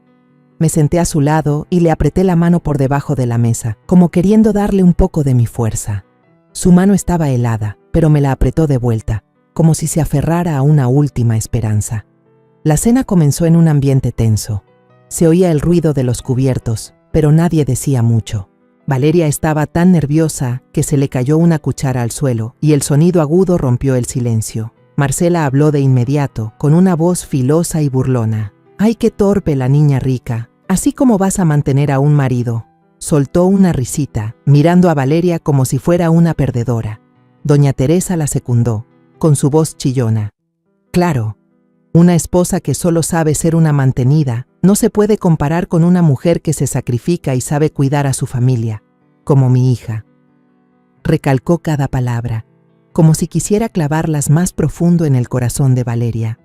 Me senté a su lado y le apreté la mano por debajo de la mesa, como queriendo darle un poco de mi fuerza. Su mano estaba helada, pero me la apretó de vuelta, como si se aferrara a una última esperanza. La cena comenzó en un ambiente tenso. Se oía el ruido de los cubiertos, pero nadie decía mucho. Valeria estaba tan nerviosa que se le cayó una cuchara al suelo y el sonido agudo rompió el silencio. Marcela habló de inmediato, con una voz filosa y burlona. «Ay, qué torpe la niña rica. Así como vas a mantener a un marido». Soltó una risita, mirando a Valeria como si fuera una perdedora. Doña Teresa la secundó, con su voz chillona. «Claro, una esposa que solo sabe ser una mantenida no se puede comparar con una mujer que se sacrifica y sabe cuidar a su familia, como mi hija». Recalcó cada palabra, como si quisiera clavarlas más profundo en el corazón de Valeria.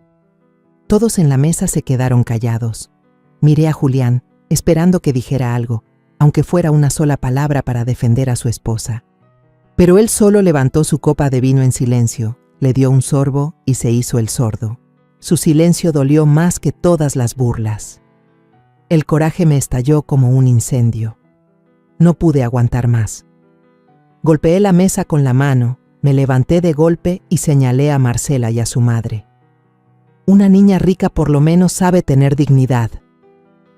Todos en la mesa se quedaron callados. Miré a Julián, esperando que dijera algo, aunque fuera una sola palabra para defender a su esposa. Pero él solo levantó su copa de vino en silencio, le dio un sorbo y se hizo el sordo. Su silencio dolió más que todas las burlas. El coraje me estalló como un incendio. No pude aguantar más. Golpeé la mesa con la mano, me levanté de golpe y señalé a Marcela y a su madre. Una niña rica por lo menos sabe tener dignidad,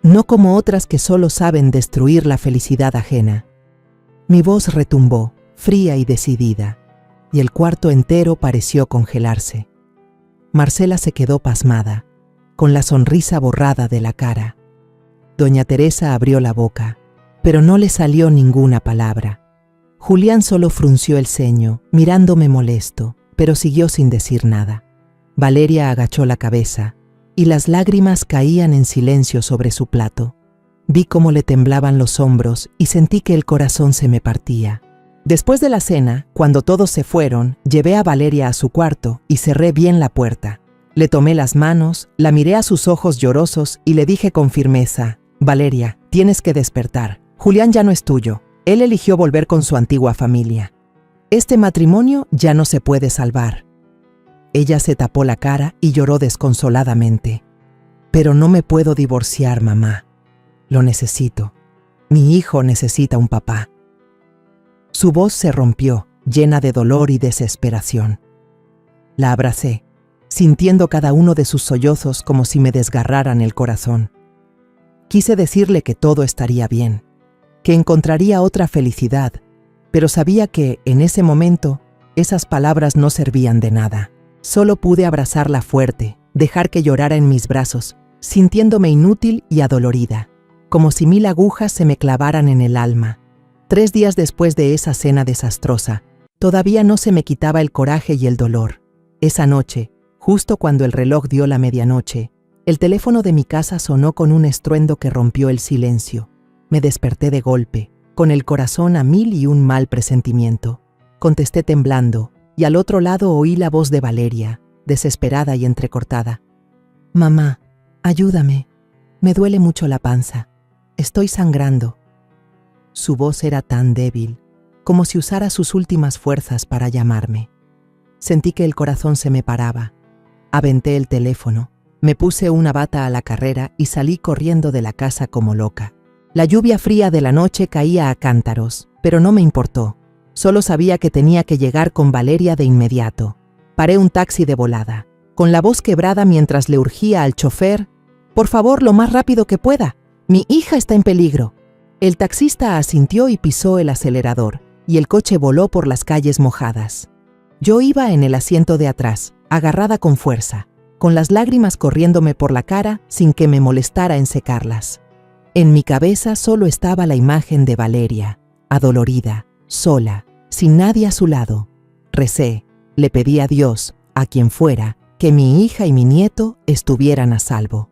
no como otras que solo saben destruir la felicidad ajena. Mi voz retumbó, fría y decidida, y el cuarto entero pareció congelarse. Marcela se quedó pasmada, con la sonrisa borrada de la cara. Doña Teresa abrió la boca, pero no le salió ninguna palabra. Julián solo frunció el ceño, mirándome molesto, pero siguió sin decir nada. Valeria agachó la cabeza, y las lágrimas caían en silencio sobre su plato. Vi cómo le temblaban los hombros y sentí que el corazón se me partía. Después de la cena, cuando todos se fueron, llevé a Valeria a su cuarto y cerré bien la puerta. Le tomé las manos, la miré a sus ojos llorosos y le dije con firmeza: «Valeria, tienes que despertar. Julián ya no es tuyo. Él eligió volver con su antigua familia. Este matrimonio ya no se puede salvar». Ella se tapó la cara y lloró desconsoladamente. «Pero no me puedo divorciar, mamá. Lo necesito. Mi hijo necesita un papá». Su voz se rompió, llena de dolor y desesperación. La abracé, sintiendo cada uno de sus sollozos como si me desgarraran el corazón. Quise decirle que todo estaría bien, que encontraría otra felicidad, pero sabía que, en ese momento, esas palabras no servían de nada. Solo pude abrazarla fuerte, dejar que llorara en mis brazos, sintiéndome inútil y adolorida, como si 1000 agujas se me clavaran en el alma. 3 días después de esa cena desastrosa, todavía no se me quitaba el coraje y el dolor. Esa noche, justo cuando el reloj dio la medianoche, el teléfono de mi casa sonó con un estruendo que rompió el silencio. Me desperté de golpe, con el corazón a 1001 mal presentimiento. Contesté temblando, y al otro lado oí la voz de Valeria, desesperada y entrecortada. «Mamá, ayúdame. Me duele mucho la panza. Estoy sangrando». Su voz era tan débil, como si usara sus últimas fuerzas para llamarme. Sentí que el corazón se me paraba. Aventé el teléfono, Me puse una bata a la carrera y salí corriendo de la casa como loca. La lluvia fría de la noche caía a cántaros, pero no me importó. Solo sabía que tenía que llegar con Valeria de inmediato. Paré un taxi de volada, con la voz quebrada mientras le urgía al chofer: «Por favor, lo más rápido que pueda. Mi hija está en peligro». El taxista asintió y pisó el acelerador, y el coche voló por las calles mojadas. Yo iba en el asiento de atrás, agarrada con fuerza, con las lágrimas corriéndome por la cara sin que me molestara en secarlas. En mi cabeza solo estaba la imagen de Valeria, adolorida, sola, sin nadie a su lado. Recé, le pedí a Dios, a quien fuera, que mi hija y mi nieto estuvieran a salvo.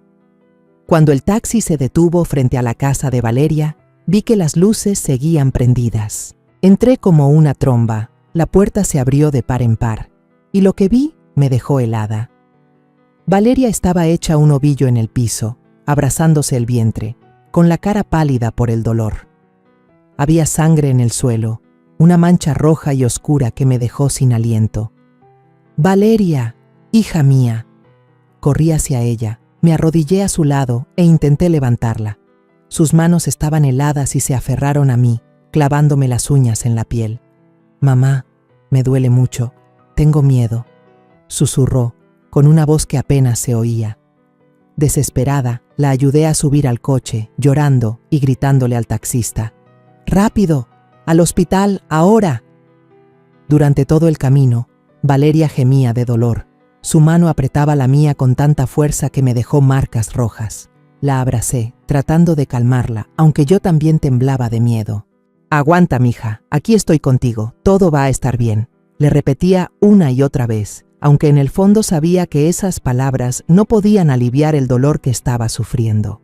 Cuando el taxi se detuvo frente a la casa de Valeria, vi que las luces seguían prendidas. Entré como una tromba, la puerta se abrió de par en par, y lo que vi me dejó helada. Valeria estaba hecha un ovillo en el piso, abrazándose el vientre, con la cara pálida por el dolor. Había sangre en el suelo, una mancha roja y oscura que me dejó sin aliento. «Valeria, hija mía». Corrí hacia ella, me arrodillé a su lado e intenté levantarla. Sus manos estaban heladas y se aferraron a mí, clavándome las uñas en la piel. «Mamá, me duele mucho, tengo miedo», susurró, con una voz que apenas se oía. Desesperada, la ayudé a subir al coche, llorando y gritándole al taxista: «¡Rápido! ¡Al hospital, ahora!». Durante todo el camino, Valeria gemía de dolor. Su mano apretaba la mía con tanta fuerza que me dejó marcas rojas. La abracé, tratando de calmarla, aunque yo también temblaba de miedo. «Aguanta, mija, aquí estoy contigo, todo va a estar bien», le repetía una y otra vez, aunque en el fondo sabía que esas palabras no podían aliviar el dolor que estaba sufriendo.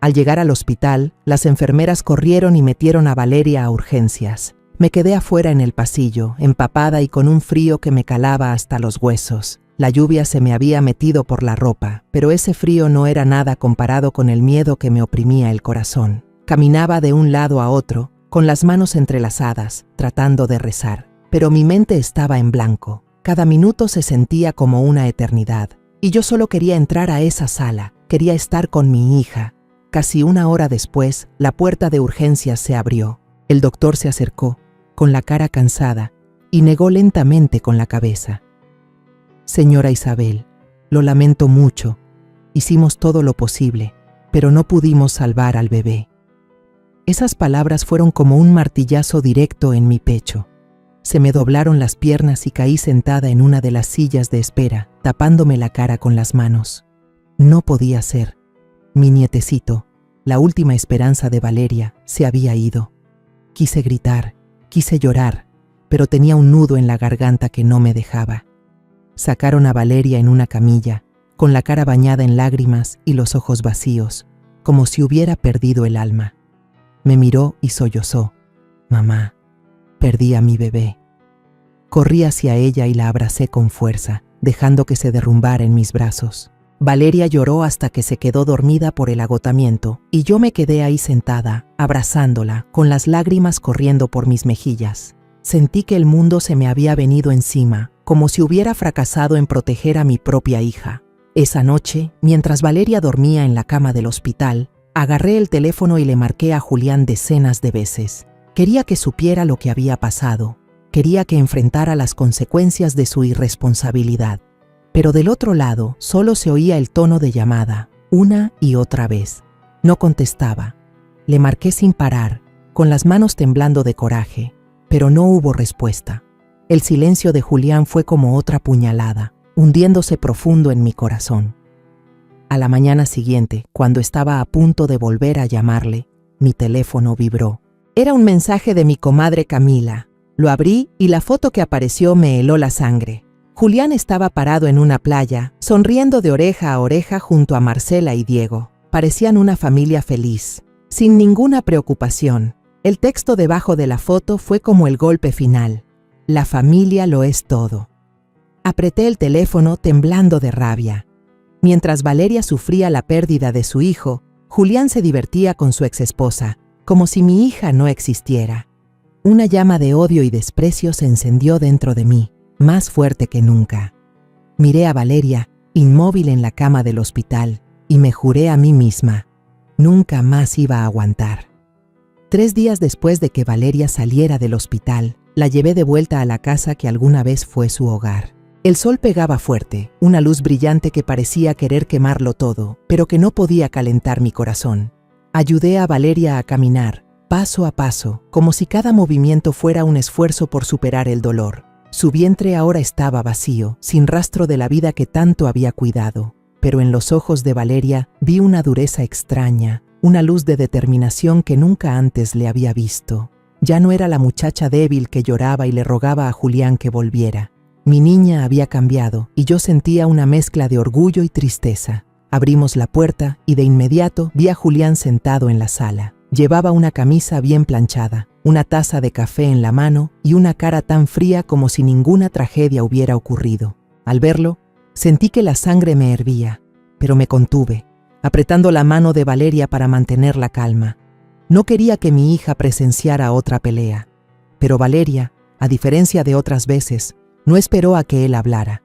Al llegar al hospital, las enfermeras corrieron y metieron a Valeria a urgencias. Me quedé afuera en el pasillo, empapada y con un frío que me calaba hasta los huesos. La lluvia se me había metido por la ropa, pero ese frío no era nada comparado con el miedo que me oprimía el corazón. Caminaba de un lado a otro, con las manos entrelazadas, tratando de rezar, pero mi mente estaba en blanco. Cada minuto se sentía como una eternidad, y yo solo quería entrar a esa sala, quería estar con mi hija. Casi una hora después, la puerta de urgencias se abrió. El doctor se acercó, con la cara cansada, y negó lentamente con la cabeza. «Señora Isabel, lo lamento mucho. Hicimos todo lo posible, pero no pudimos salvar al bebé». Esas palabras fueron como un martillazo directo en mi pecho. Se me doblaron las piernas y caí sentada en una de las sillas de espera, tapándome la cara con las manos. No podía ser. Mi nietecito, la última esperanza de Valeria, se había ido. Quise gritar, quise llorar, pero tenía un nudo en la garganta que no me dejaba. Sacaron a Valeria en una camilla, con la cara bañada en lágrimas y los ojos vacíos, como si hubiera perdido el alma. Me miró y sollozó. «Mamá, perdí a mi bebé». Corrí hacia ella y la abracé con fuerza, dejando que se derrumbara en mis brazos. Valeria lloró hasta que se quedó dormida por el agotamiento, y yo me quedé ahí sentada, abrazándola, con las lágrimas corriendo por mis mejillas. Sentí que el mundo se me había venido encima, como si hubiera fracasado en proteger a mi propia hija. Esa noche, mientras Valeria dormía en la cama del hospital, agarré el teléfono y le marqué a Julián decenas de veces. Quería que supiera lo que había pasado. Quería que enfrentara las consecuencias de su irresponsabilidad. Pero del otro lado solo se oía el tono de llamada, una y otra vez. No contestaba. Le marqué sin parar, con las manos temblando de coraje, pero no hubo respuesta. El silencio de Julián fue como otra puñalada, hundiéndose profundo en mi corazón. A la mañana siguiente, cuando estaba a punto de volver a llamarle, mi teléfono vibró. Era un mensaje de mi comadre Camila. Lo abrí y la foto que apareció me heló la sangre. Julián estaba parado en una playa, sonriendo de oreja a oreja junto a Marcela y Diego. Parecían una familia feliz, sin ninguna preocupación. El texto debajo de la foto fue como el golpe final. La familia lo es todo. Apreté el teléfono temblando de rabia. Mientras Valeria sufría la pérdida de su hijo, Julián se divertía con su exesposa, como si mi hija no existiera. Una llama de odio y desprecio se encendió dentro de mí, más fuerte que nunca. Miré a Valeria inmóvil en la cama del hospital, y me juré a mí misma, nunca más iba a aguantar. 3 días después de que Valeria saliera del hospital, la llevé de vuelta a la casa que alguna vez fue su hogar. El sol pegaba fuerte, una luz brillante que parecía querer quemarlo todo, pero que no podía calentar mi corazón. Ayudé a Valeria a caminar, paso a paso, como si cada movimiento fuera un esfuerzo por superar el dolor. Su vientre ahora estaba vacío, sin rastro de la vida que tanto había cuidado. Pero en los ojos de Valeria vi una dureza extraña, una luz de determinación que nunca antes le había visto. Ya no era la muchacha débil que lloraba y le rogaba a Julián que volviera. Mi niña había cambiado y yo sentía una mezcla de orgullo y tristeza. Abrimos la puerta y de inmediato vi a Julián sentado en la sala. Llevaba una camisa bien planchada, una taza de café en la mano y una cara tan fría como si ninguna tragedia hubiera ocurrido. Al verlo, sentí que la sangre me hervía, pero me contuve, apretando la mano de Valeria para mantener la calma. No quería que mi hija presenciara otra pelea, pero Valeria, a diferencia de otras veces, no esperó a que él hablara.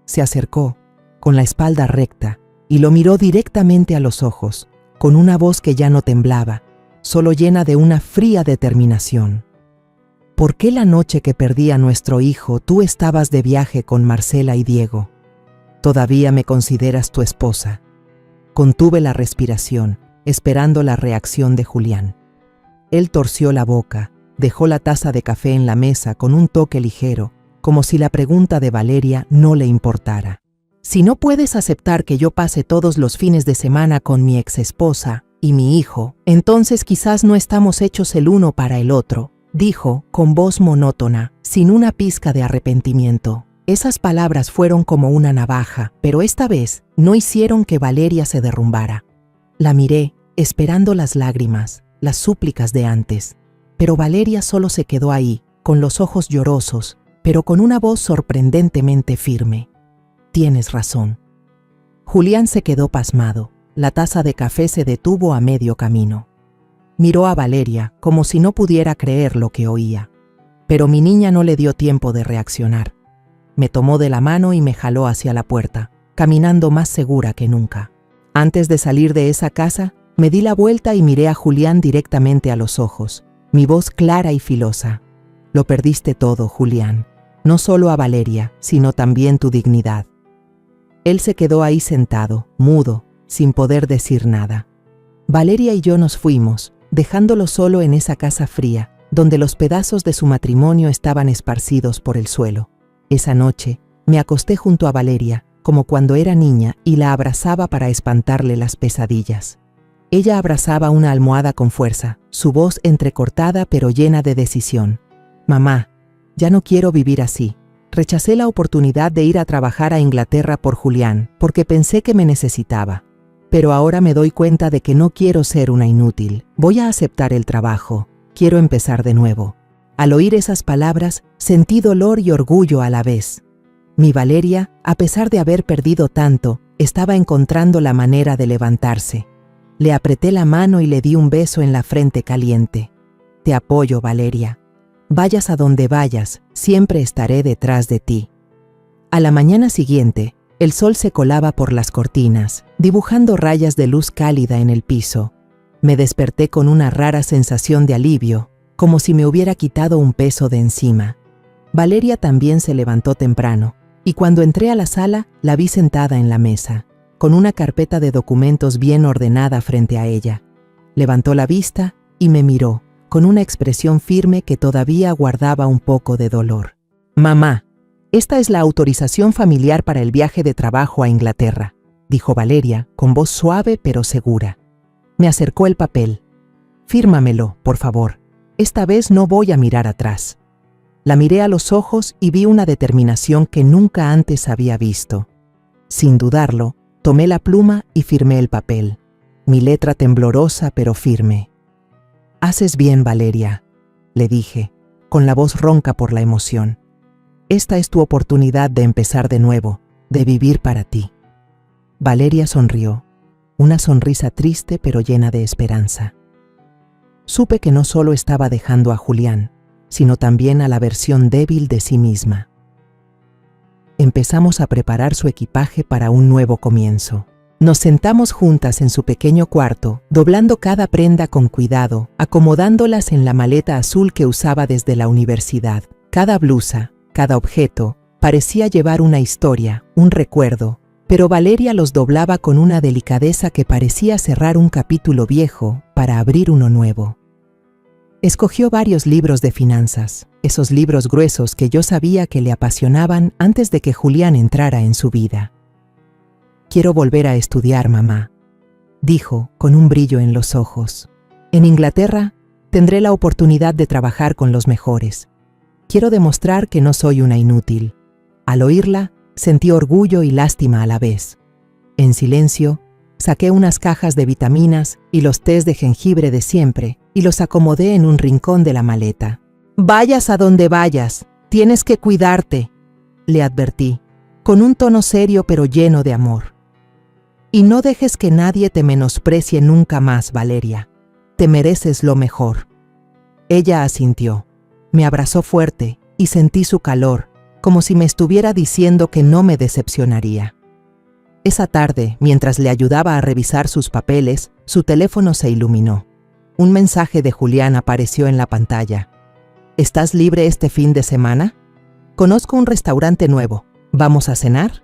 Se acercó, con la espalda recta, y lo miró directamente a los ojos, con una voz que ya no temblaba, solo llena de una fría determinación. ¿Por qué la noche que perdí a nuestro hijo tú estabas de viaje con Marcela y Diego? ¿Todavía me consideras tu esposa? Contuve la respiración, esperando la reacción de Julián. Él torció la boca, dejó la taza de café en la mesa con un toque ligero, como si la pregunta de Valeria no le importara. Si no puedes aceptar que yo pase todos los fines de semana con mi exesposa y mi hijo, entonces quizás no estamos hechos el uno para el otro, dijo con voz monótona, sin una pizca de arrepentimiento. Esas palabras fueron como una navaja, pero esta vez no hicieron que Valeria se derrumbara. La miré, esperando las lágrimas, las súplicas de antes, pero Valeria solo se quedó ahí, con los ojos llorosos, pero con una voz sorprendentemente firme. Tienes razón. Julián se quedó pasmado. La taza de café se detuvo a medio camino. Miró a Valeria como si no pudiera creer lo que oía. Pero mi niña no le dio tiempo de reaccionar. Me tomó de la mano y me jaló hacia la puerta, caminando más segura que nunca. Antes de salir de esa casa, me di la vuelta y miré a Julián directamente a los ojos, mi voz clara y filosa. Lo perdiste todo, Julián. No solo a Valeria, sino también tu dignidad. Él se quedó ahí sentado, mudo, sin poder decir nada. Valeria y yo nos fuimos, dejándolo solo en esa casa fría, donde los pedazos de su matrimonio estaban esparcidos por el suelo. Esa noche, me acosté junto a Valeria, como cuando era niña, y la abrazaba para espantarle las pesadillas. Ella abrazaba una almohada con fuerza, su voz entrecortada pero llena de decisión. Mamá, ya no quiero vivir así. Rechacé la oportunidad de ir a trabajar a Inglaterra por Julián, porque pensé que me necesitaba. Pero ahora me doy cuenta de que no quiero ser una inútil. Voy a aceptar el trabajo. Quiero empezar de nuevo. Al oír esas palabras, sentí dolor y orgullo a la vez. Mi Valeria, a pesar de haber perdido tanto, estaba encontrando la manera de levantarse. Le apreté la mano y le di un beso en la frente caliente. Te apoyo, Valeria. Vayas a donde vayas, siempre estaré detrás de ti. A la mañana siguiente, el sol se colaba por las cortinas, dibujando rayas de luz cálida en el piso. Me desperté con una rara sensación de alivio, como si me hubiera quitado un peso de encima. Valeria también se levantó temprano, y cuando entré a la sala, la vi sentada en la mesa, con una carpeta de documentos bien ordenada frente a ella. Levantó la vista y me miró, con una expresión firme que todavía guardaba un poco de dolor. Mamá, esta es la autorización familiar para el viaje de trabajo a Inglaterra, dijo Valeria, con voz suave pero segura. Me acercó el papel. Fírmamelo, por favor. Esta vez no voy a mirar atrás. La miré a los ojos y vi una determinación que nunca antes había visto. Sin dudarlo, tomé la pluma y firmé el papel. Mi letra temblorosa pero firme. Haces bien, Valeria, le dije, con la voz ronca por la emoción. Esta es tu oportunidad de empezar de nuevo, de vivir para ti. Valeria sonrió, una sonrisa triste pero llena de esperanza. Supe que no solo estaba dejando a Julián, sino también a la versión débil de sí misma. empezamos a preparar su equipaje para un nuevo comienzo. Nos sentamos juntas en su pequeño cuarto, doblando cada prenda con cuidado, acomodándolas en la maleta azul que usaba desde la universidad. Cada blusa, cada objeto, parecía llevar una historia, un recuerdo, pero Valeria los doblaba con una delicadeza que parecía cerrar un capítulo viejo para abrir uno nuevo. Escogió varios libros de finanzas, esos libros gruesos que yo sabía que le apasionaban antes de que Julián entrara en su vida. «Quiero volver a estudiar, mamá», dijo, con un brillo en los ojos. «En Inglaterra tendré la oportunidad de trabajar con los mejores. Quiero demostrar que no soy una inútil». Al oírla, sentí orgullo y lástima a la vez. En silencio, saqué unas cajas de vitaminas y los tés de jengibre de siempre y los acomodé en un rincón de la maleta. «Vayas a donde vayas, tienes que cuidarte», le advertí, con un tono serio pero lleno de amor. «Y no dejes que nadie te menosprecie nunca más, Valeria. Te mereces lo mejor». Ella asintió. Me abrazó fuerte y sentí su calor, como si me estuviera diciendo que no me decepcionaría. Esa tarde, mientras le ayudaba a revisar sus papeles, su teléfono se iluminó. Un mensaje de Julián apareció en la pantalla. «¿Estás libre este fin de semana? Conozco un restaurante nuevo. ¿Vamos a cenar?»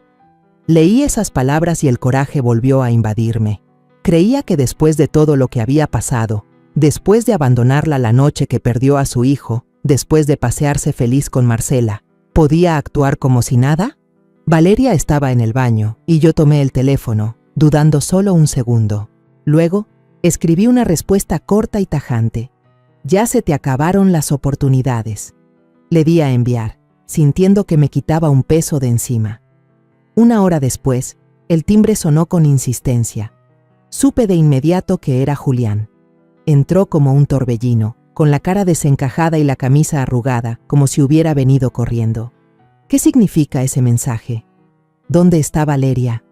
Leí esas palabras y el coraje volvió a invadirme. Creía que después de todo lo que había pasado, después de abandonarla la noche que perdió a su hijo, después de pasearse feliz con Marcela, ¿podía actuar como si nada? Valeria estaba en el baño y yo tomé el teléfono, dudando solo un segundo. Luego, escribí una respuesta corta y tajante. «Ya se te acabaron las oportunidades». Le di a enviar, sintiendo que me quitaba un peso de encima. Una hora después, el timbre sonó con insistencia. Supe de inmediato que era Julián. Entró como un torbellino, con la cara desencajada y la camisa arrugada, como si hubiera venido corriendo. «¿Qué significa ese mensaje? ¿Dónde está Valeria?»,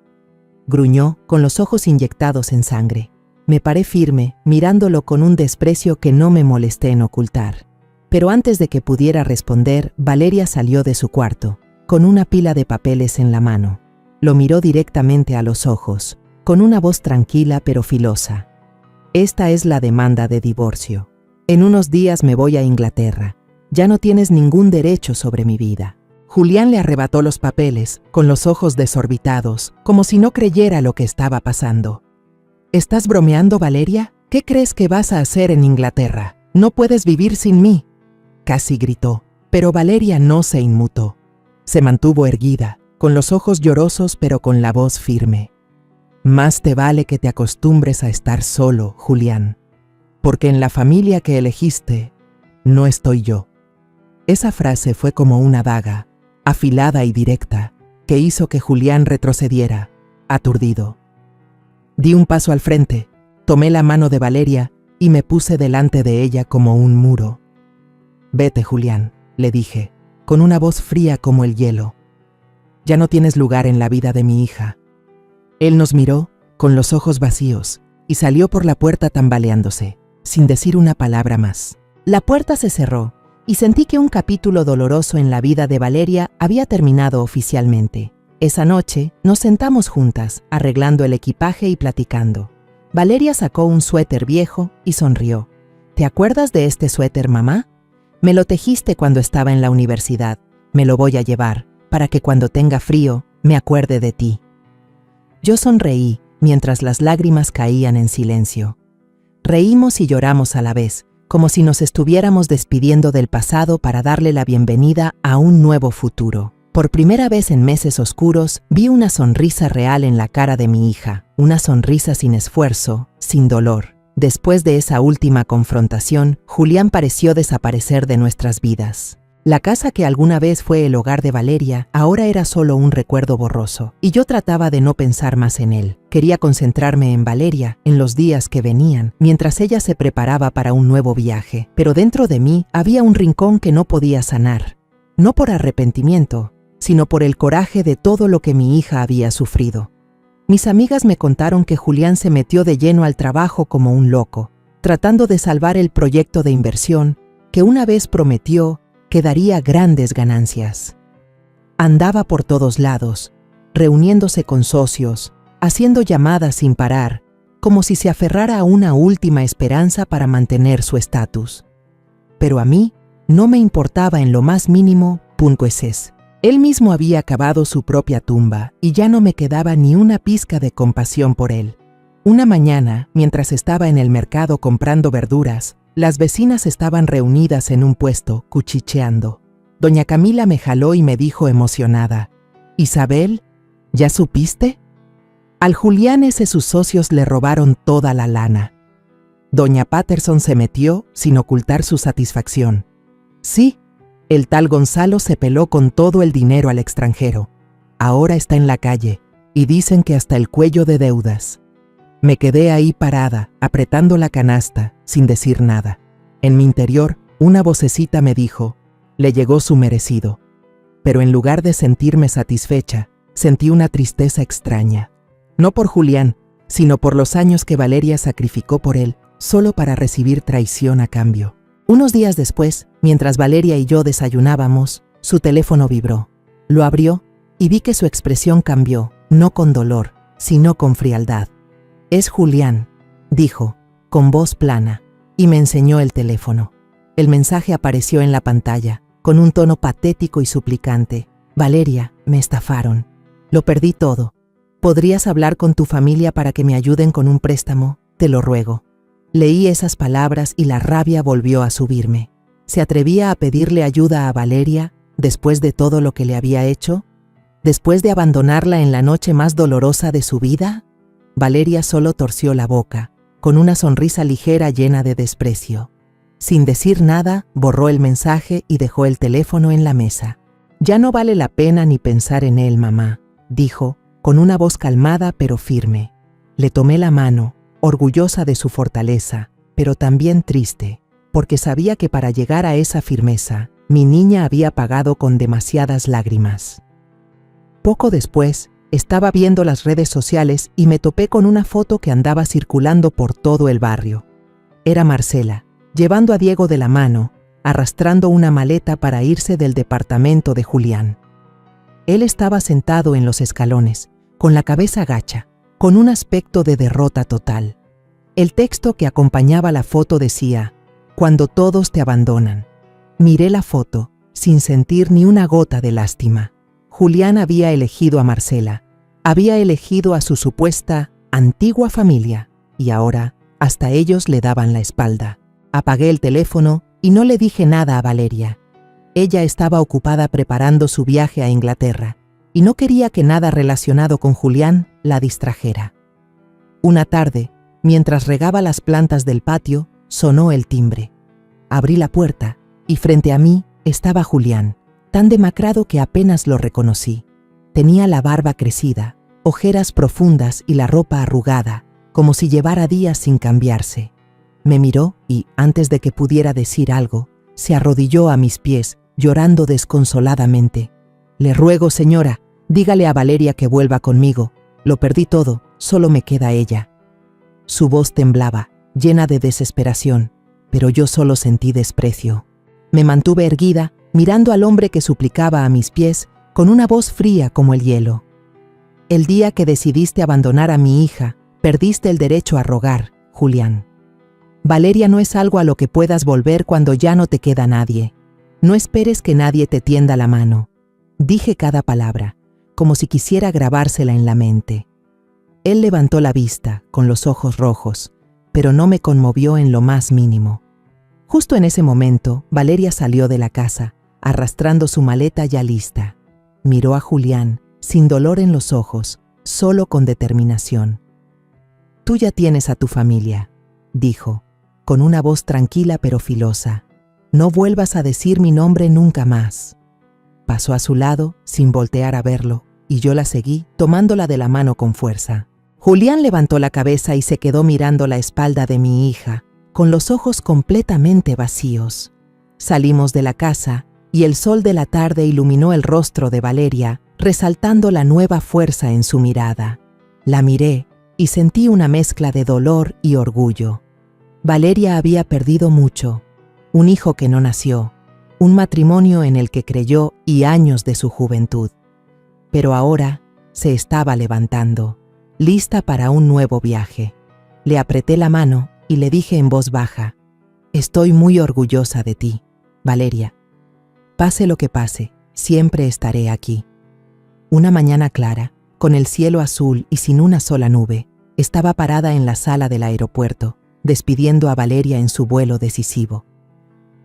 gruñó, con los ojos inyectados en sangre. Me paré firme, mirándolo con un desprecio que no me molesté en ocultar. Pero antes de que pudiera responder, Valeria salió de su cuarto, con una pila de papeles en la mano. Lo miró directamente a los ojos, con una voz tranquila pero filosa. «Esta es la demanda de divorcio. En unos días me voy a Inglaterra. Ya no tienes ningún derecho sobre mi vida». Julián le arrebató los papeles, con los ojos desorbitados, como si no creyera lo que estaba pasando. «¿Estás bromeando, Valeria? ¿Qué crees que vas a hacer en Inglaterra? No puedes vivir sin mí», casi gritó, pero Valeria no se inmutó. Se mantuvo erguida, con los ojos llorosos pero con la voz firme. «Más te vale que te acostumbres a estar solo, Julián, porque en la familia que elegiste no estoy yo». Esa frase fue como una daga, afilada y directa, que hizo que Julián retrocediera, aturdido. Di un paso al frente, tomé la mano de Valeria y me puse delante de ella como un muro. «Vete, Julián», le dije, con una voz fría como el hielo. «Ya no tienes lugar en la vida de mi hija». Él nos miró, con los ojos vacíos, y salió por la puerta tambaleándose, sin decir una palabra más. La puerta se cerró, y sentí que un capítulo doloroso en la vida de Valeria había terminado oficialmente. Esa noche nos sentamos juntas, arreglando el equipaje y platicando. Valeria sacó un suéter viejo y sonrió. «¿Te acuerdas de este suéter, mamá? Me lo tejiste cuando estaba en la universidad. Me lo voy a llevar, para que cuando tenga frío, me acuerde de ti». Yo sonreí, mientras las lágrimas caían en silencio. Reímos y lloramos a la vez, como si nos estuviéramos despidiendo del pasado para darle la bienvenida a un nuevo futuro. Por primera vez en meses oscuros, vi una sonrisa real en la cara de mi hija, una sonrisa sin esfuerzo, sin dolor. Después de esa última confrontación, Julián pareció desaparecer de nuestras vidas. La casa que alguna vez fue el hogar de Valeria, ahora era solo un recuerdo borroso, y yo trataba de no pensar más en él. Quería concentrarme en Valeria, en los días que venían, mientras ella se preparaba para un nuevo viaje. Pero dentro de mí había un rincón que no podía sanar, no por arrepentimiento, sino por el coraje de todo lo que mi hija había sufrido. Mis amigas me contaron que Julián se metió de lleno al trabajo como un loco, tratando de salvar el proyecto de inversión que una vez prometió que daría grandes ganancias. Andaba por todos lados, reuniéndose con socios, haciendo llamadas sin parar, como si se aferrara a una última esperanza para mantener su estatus. Pero a mí no me importaba en lo más mínimo, pues él mismo había cavado su propia tumba y ya no me quedaba ni una pizca de compasión por él. Una mañana, mientras estaba en el mercado comprando verduras, las vecinas estaban reunidas en un puesto, cuchicheando. Doña Camila me jaló y me dijo emocionada: «Isabel, ¿ya supiste? Al Julián ese sus socios le robaron toda la lana». Doña Patterson se metió sin ocultar su satisfacción. «Sí, el tal Gonzalo se peló con todo el dinero al extranjero. Ahora está en la calle y dicen que hasta el cuello de deudas». Me quedé ahí parada, apretando la canasta, sin decir nada. En mi interior, una vocecita me dijo: «Le llegó su merecido». Pero en lugar de sentirme satisfecha, sentí una tristeza extraña. No por Julián, sino por los años que Valeria sacrificó por él, solo para recibir traición a cambio. Unos días después, mientras Valeria y yo desayunábamos, su teléfono vibró. Lo abrió y vi que su expresión cambió, no con dolor, sino con frialdad. «Es Julián», dijo, con voz plana, y me enseñó el teléfono. El mensaje apareció en la pantalla, con un tono patético y suplicante. «Valeria, me estafaron. Lo perdí todo. ¿Podrías hablar con tu familia para que me ayuden con un préstamo? Te lo ruego». Leí esas palabras y la rabia volvió a subirme. ¿Se atrevía a pedirle ayuda a Valeria después de todo lo que le había hecho? ¿Después de abandonarla en la noche más dolorosa de su vida? Valeria solo torció la boca, con una sonrisa ligera llena de desprecio. Sin decir nada, borró el mensaje y dejó el teléfono en la mesa. «Ya no vale la pena ni pensar en él, mamá», dijo, con una voz calmada pero firme. Le tomé la mano, orgullosa de su fortaleza, pero también triste, porque sabía que para llegar a esa firmeza, mi niña había pagado con demasiadas lágrimas. Poco después, estaba viendo las redes sociales y me topé con una foto que andaba circulando por todo el barrio. Era Marcela, llevando a Diego de la mano, arrastrando una maleta para irse del departamento de Julián. Él estaba sentado en los escalones, con la cabeza gacha, con un aspecto de derrota total. El texto que acompañaba la foto decía: «Cuando todos te abandonan». Miré la foto, sin sentir ni una gota de lástima. Julián había elegido a Marcela, había elegido a su supuesta antigua familia, y ahora hasta ellos le daban la espalda. Apagué el teléfono y no le dije nada a Valeria. Ella estaba ocupada preparando su viaje a Inglaterra, y no quería que nada relacionado con Julián la distrajera. Una tarde, mientras regaba las plantas del patio, sonó el timbre. Abrí la puerta y frente a mí estaba Julián, tan demacrado que apenas lo reconocí. Tenía la barba crecida, ojeras profundas y la ropa arrugada, como si llevara días sin cambiarse. Me miró y, antes de que pudiera decir algo, se arrodilló a mis pies, llorando desconsoladamente. «Le ruego, señora, dígale a Valeria que vuelva conmigo. Lo perdí todo, solo me queda ella». Su voz temblaba, llena de desesperación, pero yo solo sentí desprecio. Me mantuve erguida, mirando al hombre que suplicaba a mis pies, con una voz fría como el hielo. «El día que decidiste abandonar a mi hija, perdiste el derecho a rogar, Julián. Valeria no es algo a lo que puedas volver cuando ya no te queda nadie. No esperes que nadie te tienda la mano». Dije cada palabra, como si quisiera grabársela en la mente. Él levantó la vista, con los ojos rojos, pero no me conmovió en lo más mínimo. Justo en ese momento, Valeria salió de la casa, arrastrando su maleta ya lista. Miró a Julián, sin dolor en los ojos, solo con determinación. «Tú ya tienes a tu familia», dijo, con una voz tranquila pero filosa. «No vuelvas a decir mi nombre nunca más». Pasó a su lado, sin voltear a verlo, y yo la seguí, tomándola de la mano con fuerza. Julián levantó la cabeza y se quedó mirando la espalda de mi hija, con los ojos completamente vacíos. Salimos de la casa, y el sol de la tarde iluminó el rostro de Valeria, resaltando la nueva fuerza en su mirada. La miré, y sentí una mezcla de dolor y orgullo. Valeria había perdido mucho, un hijo que no nació, un matrimonio en el que creyó y años de su juventud. Pero ahora se estaba levantando, lista para un nuevo viaje. Le apreté la mano y le dije en voz baja: «Estoy muy orgullosa de ti, Valeria. Pase lo que pase, siempre estaré aquí». Una mañana clara, con el cielo azul y sin una sola nube, estaba parada en la sala del aeropuerto, despidiendo a Valeria en su vuelo decisivo.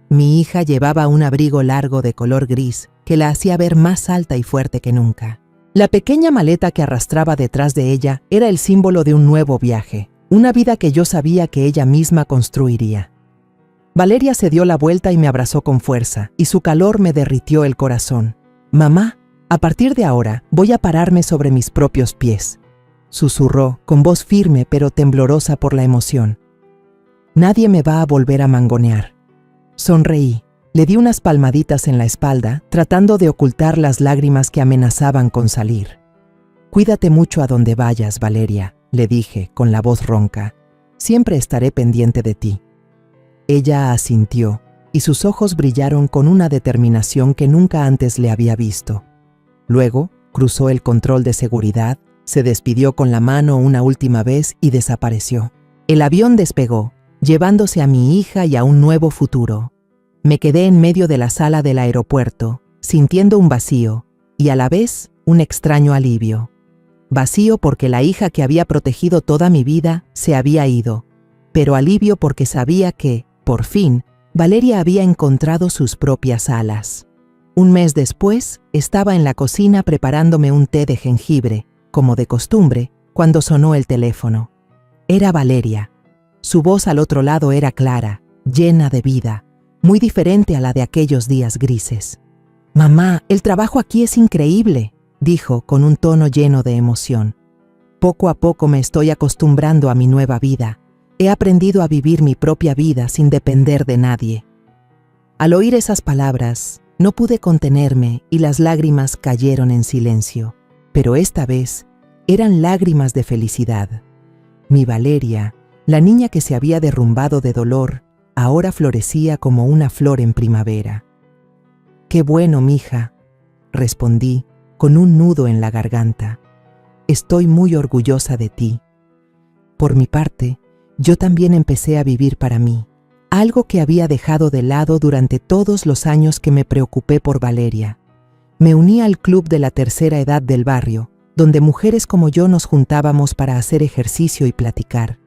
Mi hija llevaba un abrigo largo de color gris que la hacía ver más alta y fuerte que nunca. La pequeña maleta que arrastraba detrás de ella era el símbolo de un nuevo viaje, una vida que yo sabía que ella misma construiría. Valeria se dio la vuelta y me abrazó con fuerza, y su calor me derritió el corazón. «Mamá, a partir de ahora voy a pararme sobre mis propios pies», susurró con voz firme pero temblorosa por la emoción. «Nadie me va a volver a mangonear». Sonreí, le di unas palmaditas en la espalda, tratando de ocultar las lágrimas que amenazaban con salir. «Cuídate mucho a donde vayas, Valeria», le dije con la voz ronca. «Siempre estaré pendiente de ti». Ella asintió, y sus ojos brillaron con una determinación que nunca antes le había visto. Luego, cruzó el control de seguridad, se despidió con la mano una última vez y desapareció. El avión despegó, llevándose a mi hija y a un nuevo futuro. Me quedé en medio de la sala del aeropuerto, sintiendo un vacío y a la vez un extraño alivio. Vacío porque la hija que había protegido toda mi vida se había ido, pero alivio porque sabía que, por fin, Valeria había encontrado sus propias alas. Un mes después, estaba en la cocina preparándome un té de jengibre, como de costumbre, cuando sonó el teléfono. Era Valeria. Su voz al otro lado era clara, llena de vida, muy diferente a la de aquellos días grises. «Mamá, el trabajo aquí es increíble», dijo con un tono lleno de emoción. «Poco a poco me estoy acostumbrando a mi nueva vida. He aprendido a vivir mi propia vida sin depender de nadie». Al oír esas palabras, no pude contenerme y las lágrimas cayeron en silencio. Pero esta vez eran lágrimas de felicidad. Mi Valeria, la niña que se había derrumbado de dolor, ahora florecía como una flor en primavera. «Qué bueno, mija», respondí, con un nudo en la garganta. «Estoy muy orgullosa de ti». Por mi parte, yo también empecé a vivir para mí, algo que había dejado de lado durante todos los años que me preocupé por Valeria. Me uní al club de la tercera edad del barrio, donde mujeres como yo nos juntábamos para hacer ejercicio y platicar.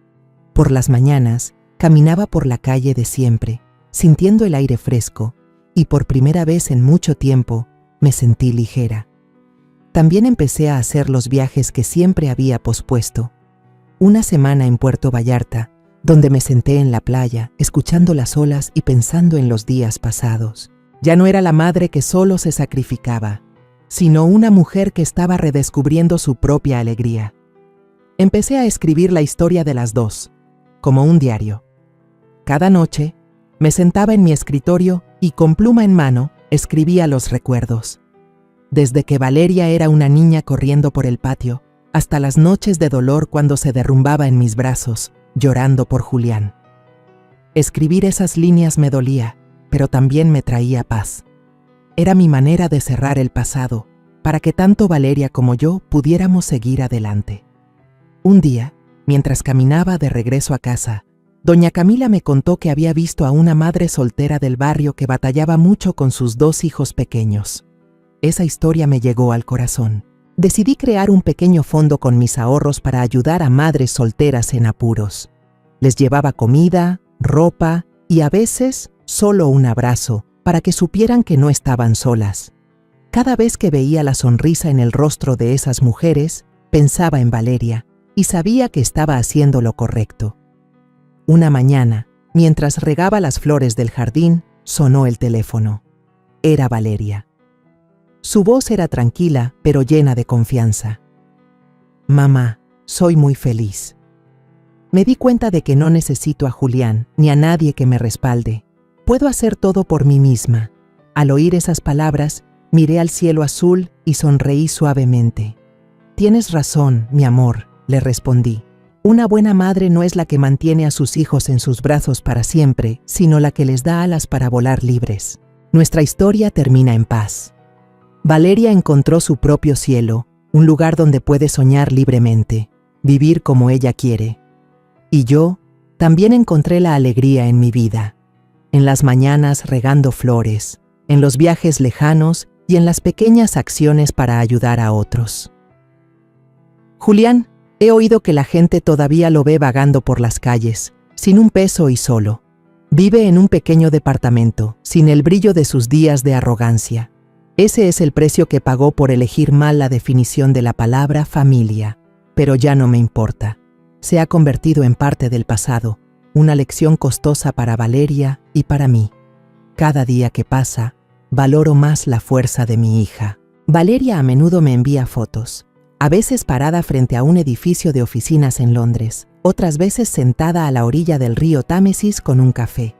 Por las mañanas, caminaba por la calle de siempre, sintiendo el aire fresco, y por primera vez en mucho tiempo me sentí ligera. También empecé a hacer los viajes que siempre había pospuesto. Una semana en Puerto Vallarta, donde me senté en la playa, escuchando las olas y pensando en los días pasados. Ya no era la madre que solo se sacrificaba, sino una mujer que estaba redescubriendo su propia alegría. Empecé a escribir la historia de las dos, como un diario. Cada noche, me sentaba en mi escritorio y con pluma en mano escribía los recuerdos. Desde que Valeria era una niña corriendo por el patio, hasta las noches de dolor cuando se derrumbaba en mis brazos, llorando por Julián. Escribir esas líneas me dolía, pero también me traía paz. Era mi manera de cerrar el pasado, para que tanto Valeria como yo pudiéramos seguir adelante. Un día, mientras caminaba de regreso a casa, doña Camila me contó que había visto a una madre soltera del barrio que batallaba mucho con sus 2 hijos pequeños. Esa historia me llegó al corazón. Decidí crear un pequeño fondo con mis ahorros para ayudar a madres solteras en apuros. Les llevaba comida, ropa y a veces solo un abrazo para que supieran que no estaban solas. Cada vez que veía la sonrisa en el rostro de esas mujeres, pensaba en Valeria y sabía que estaba haciendo lo correcto. Una mañana, mientras regaba las flores del jardín, sonó el teléfono. Era Valeria. Su voz era tranquila, pero llena de confianza. «Mamá, soy muy feliz. Me di cuenta de que no necesito a Julián ni a nadie que me respalde. Puedo hacer todo por mí misma». Al oír esas palabras, miré al cielo azul y sonreí suavemente. «Tienes razón, mi amor», le respondí. «Una buena madre no es la que mantiene a sus hijos en sus brazos para siempre, sino la que les da alas para volar libres». Nuestra historia termina en paz. Valeria encontró su propio cielo, un lugar donde puede soñar libremente, vivir como ella quiere. Y yo también encontré la alegría en mi vida, en las mañanas regando flores, en los viajes lejanos y en las pequeñas acciones para ayudar a otros. Julián, he oído que la gente todavía lo ve vagando por las calles, sin un peso y solo. Vive en un pequeño departamento, sin el brillo de sus días de arrogancia. Ese es el precio que pagó por elegir mal la definición de la palabra familia. Pero ya no me importa. Se ha convertido en parte del pasado, una lección costosa para Valeria y para mí. Cada día que pasa, valoro más la fuerza de mi hija. Valeria a menudo me envía fotos, a veces parada frente a un edificio de oficinas en Londres, otras veces sentada a la orilla del río Támesis con un café.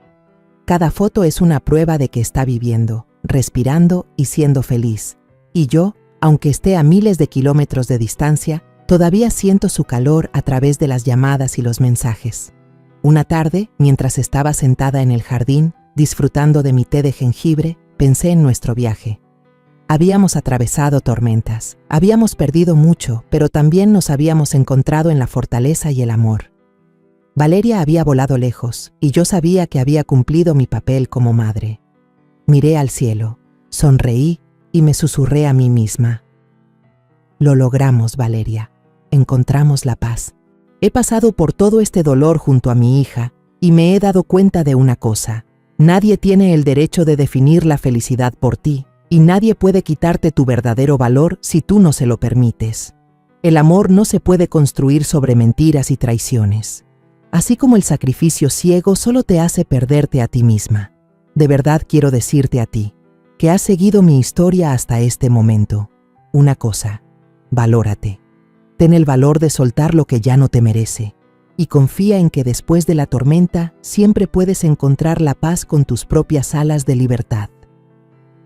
Cada foto es una prueba de que está viviendo, respirando y siendo feliz. Y yo, aunque esté a miles de kilómetros de distancia, todavía siento su calor a través de las llamadas y los mensajes. Una tarde, mientras estaba sentada en el jardín, disfrutando de mi té de jengibre, pensé en nuestro viaje. Habíamos atravesado tormentas, habíamos perdido mucho, pero también nos habíamos encontrado en la fortaleza y el amor. Valeria había volado lejos, y yo sabía que había cumplido mi papel como madre. Miré al cielo, sonreí y me susurré a mí misma. Lo logramos, Valeria. Encontramos la paz. He pasado por todo este dolor junto a mi hija y me he dado cuenta de una cosa. Nadie tiene el derecho de definir la felicidad por ti y nadie puede quitarte tu verdadero valor si tú no se lo permites. El amor no se puede construir sobre mentiras y traiciones. Así como el sacrificio ciego solo te hace perderte a ti misma. De verdad quiero decirte a ti, que has seguido mi historia hasta este momento. Una cosa, valórate. Ten el valor de soltar lo que ya no te merece y confía en que después de la tormenta siempre puedes encontrar la paz con tus propias alas de libertad.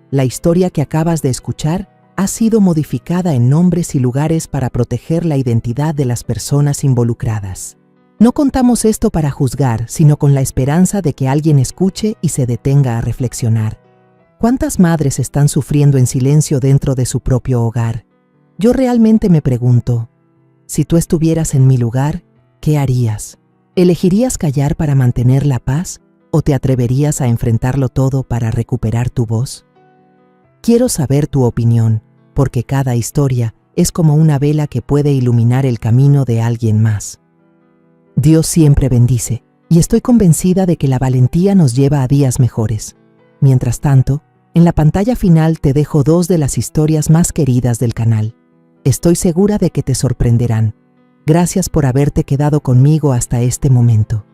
La historia que acabas de escuchar ha sido modificada en nombres y lugares para proteger la identidad de las personas involucradas. No contamos esto para juzgar, sino con la esperanza de que alguien escuche y se detenga a reflexionar. ¿Cuántas madres están sufriendo en silencio dentro de su propio hogar? Yo realmente me pregunto, si tú estuvieras en mi lugar, ¿qué harías? ¿Elegirías callar para mantener la paz o te atreverías a enfrentarlo todo para recuperar tu voz? Quiero saber tu opinión, porque cada historia es como una vela que puede iluminar el camino de alguien más. Dios siempre bendice, y estoy convencida de que la valentía nos lleva a días mejores. Mientras tanto, en la pantalla final te dejo 2 de las historias más queridas del canal. Estoy segura de que te sorprenderán. Gracias por haberte quedado conmigo hasta este momento.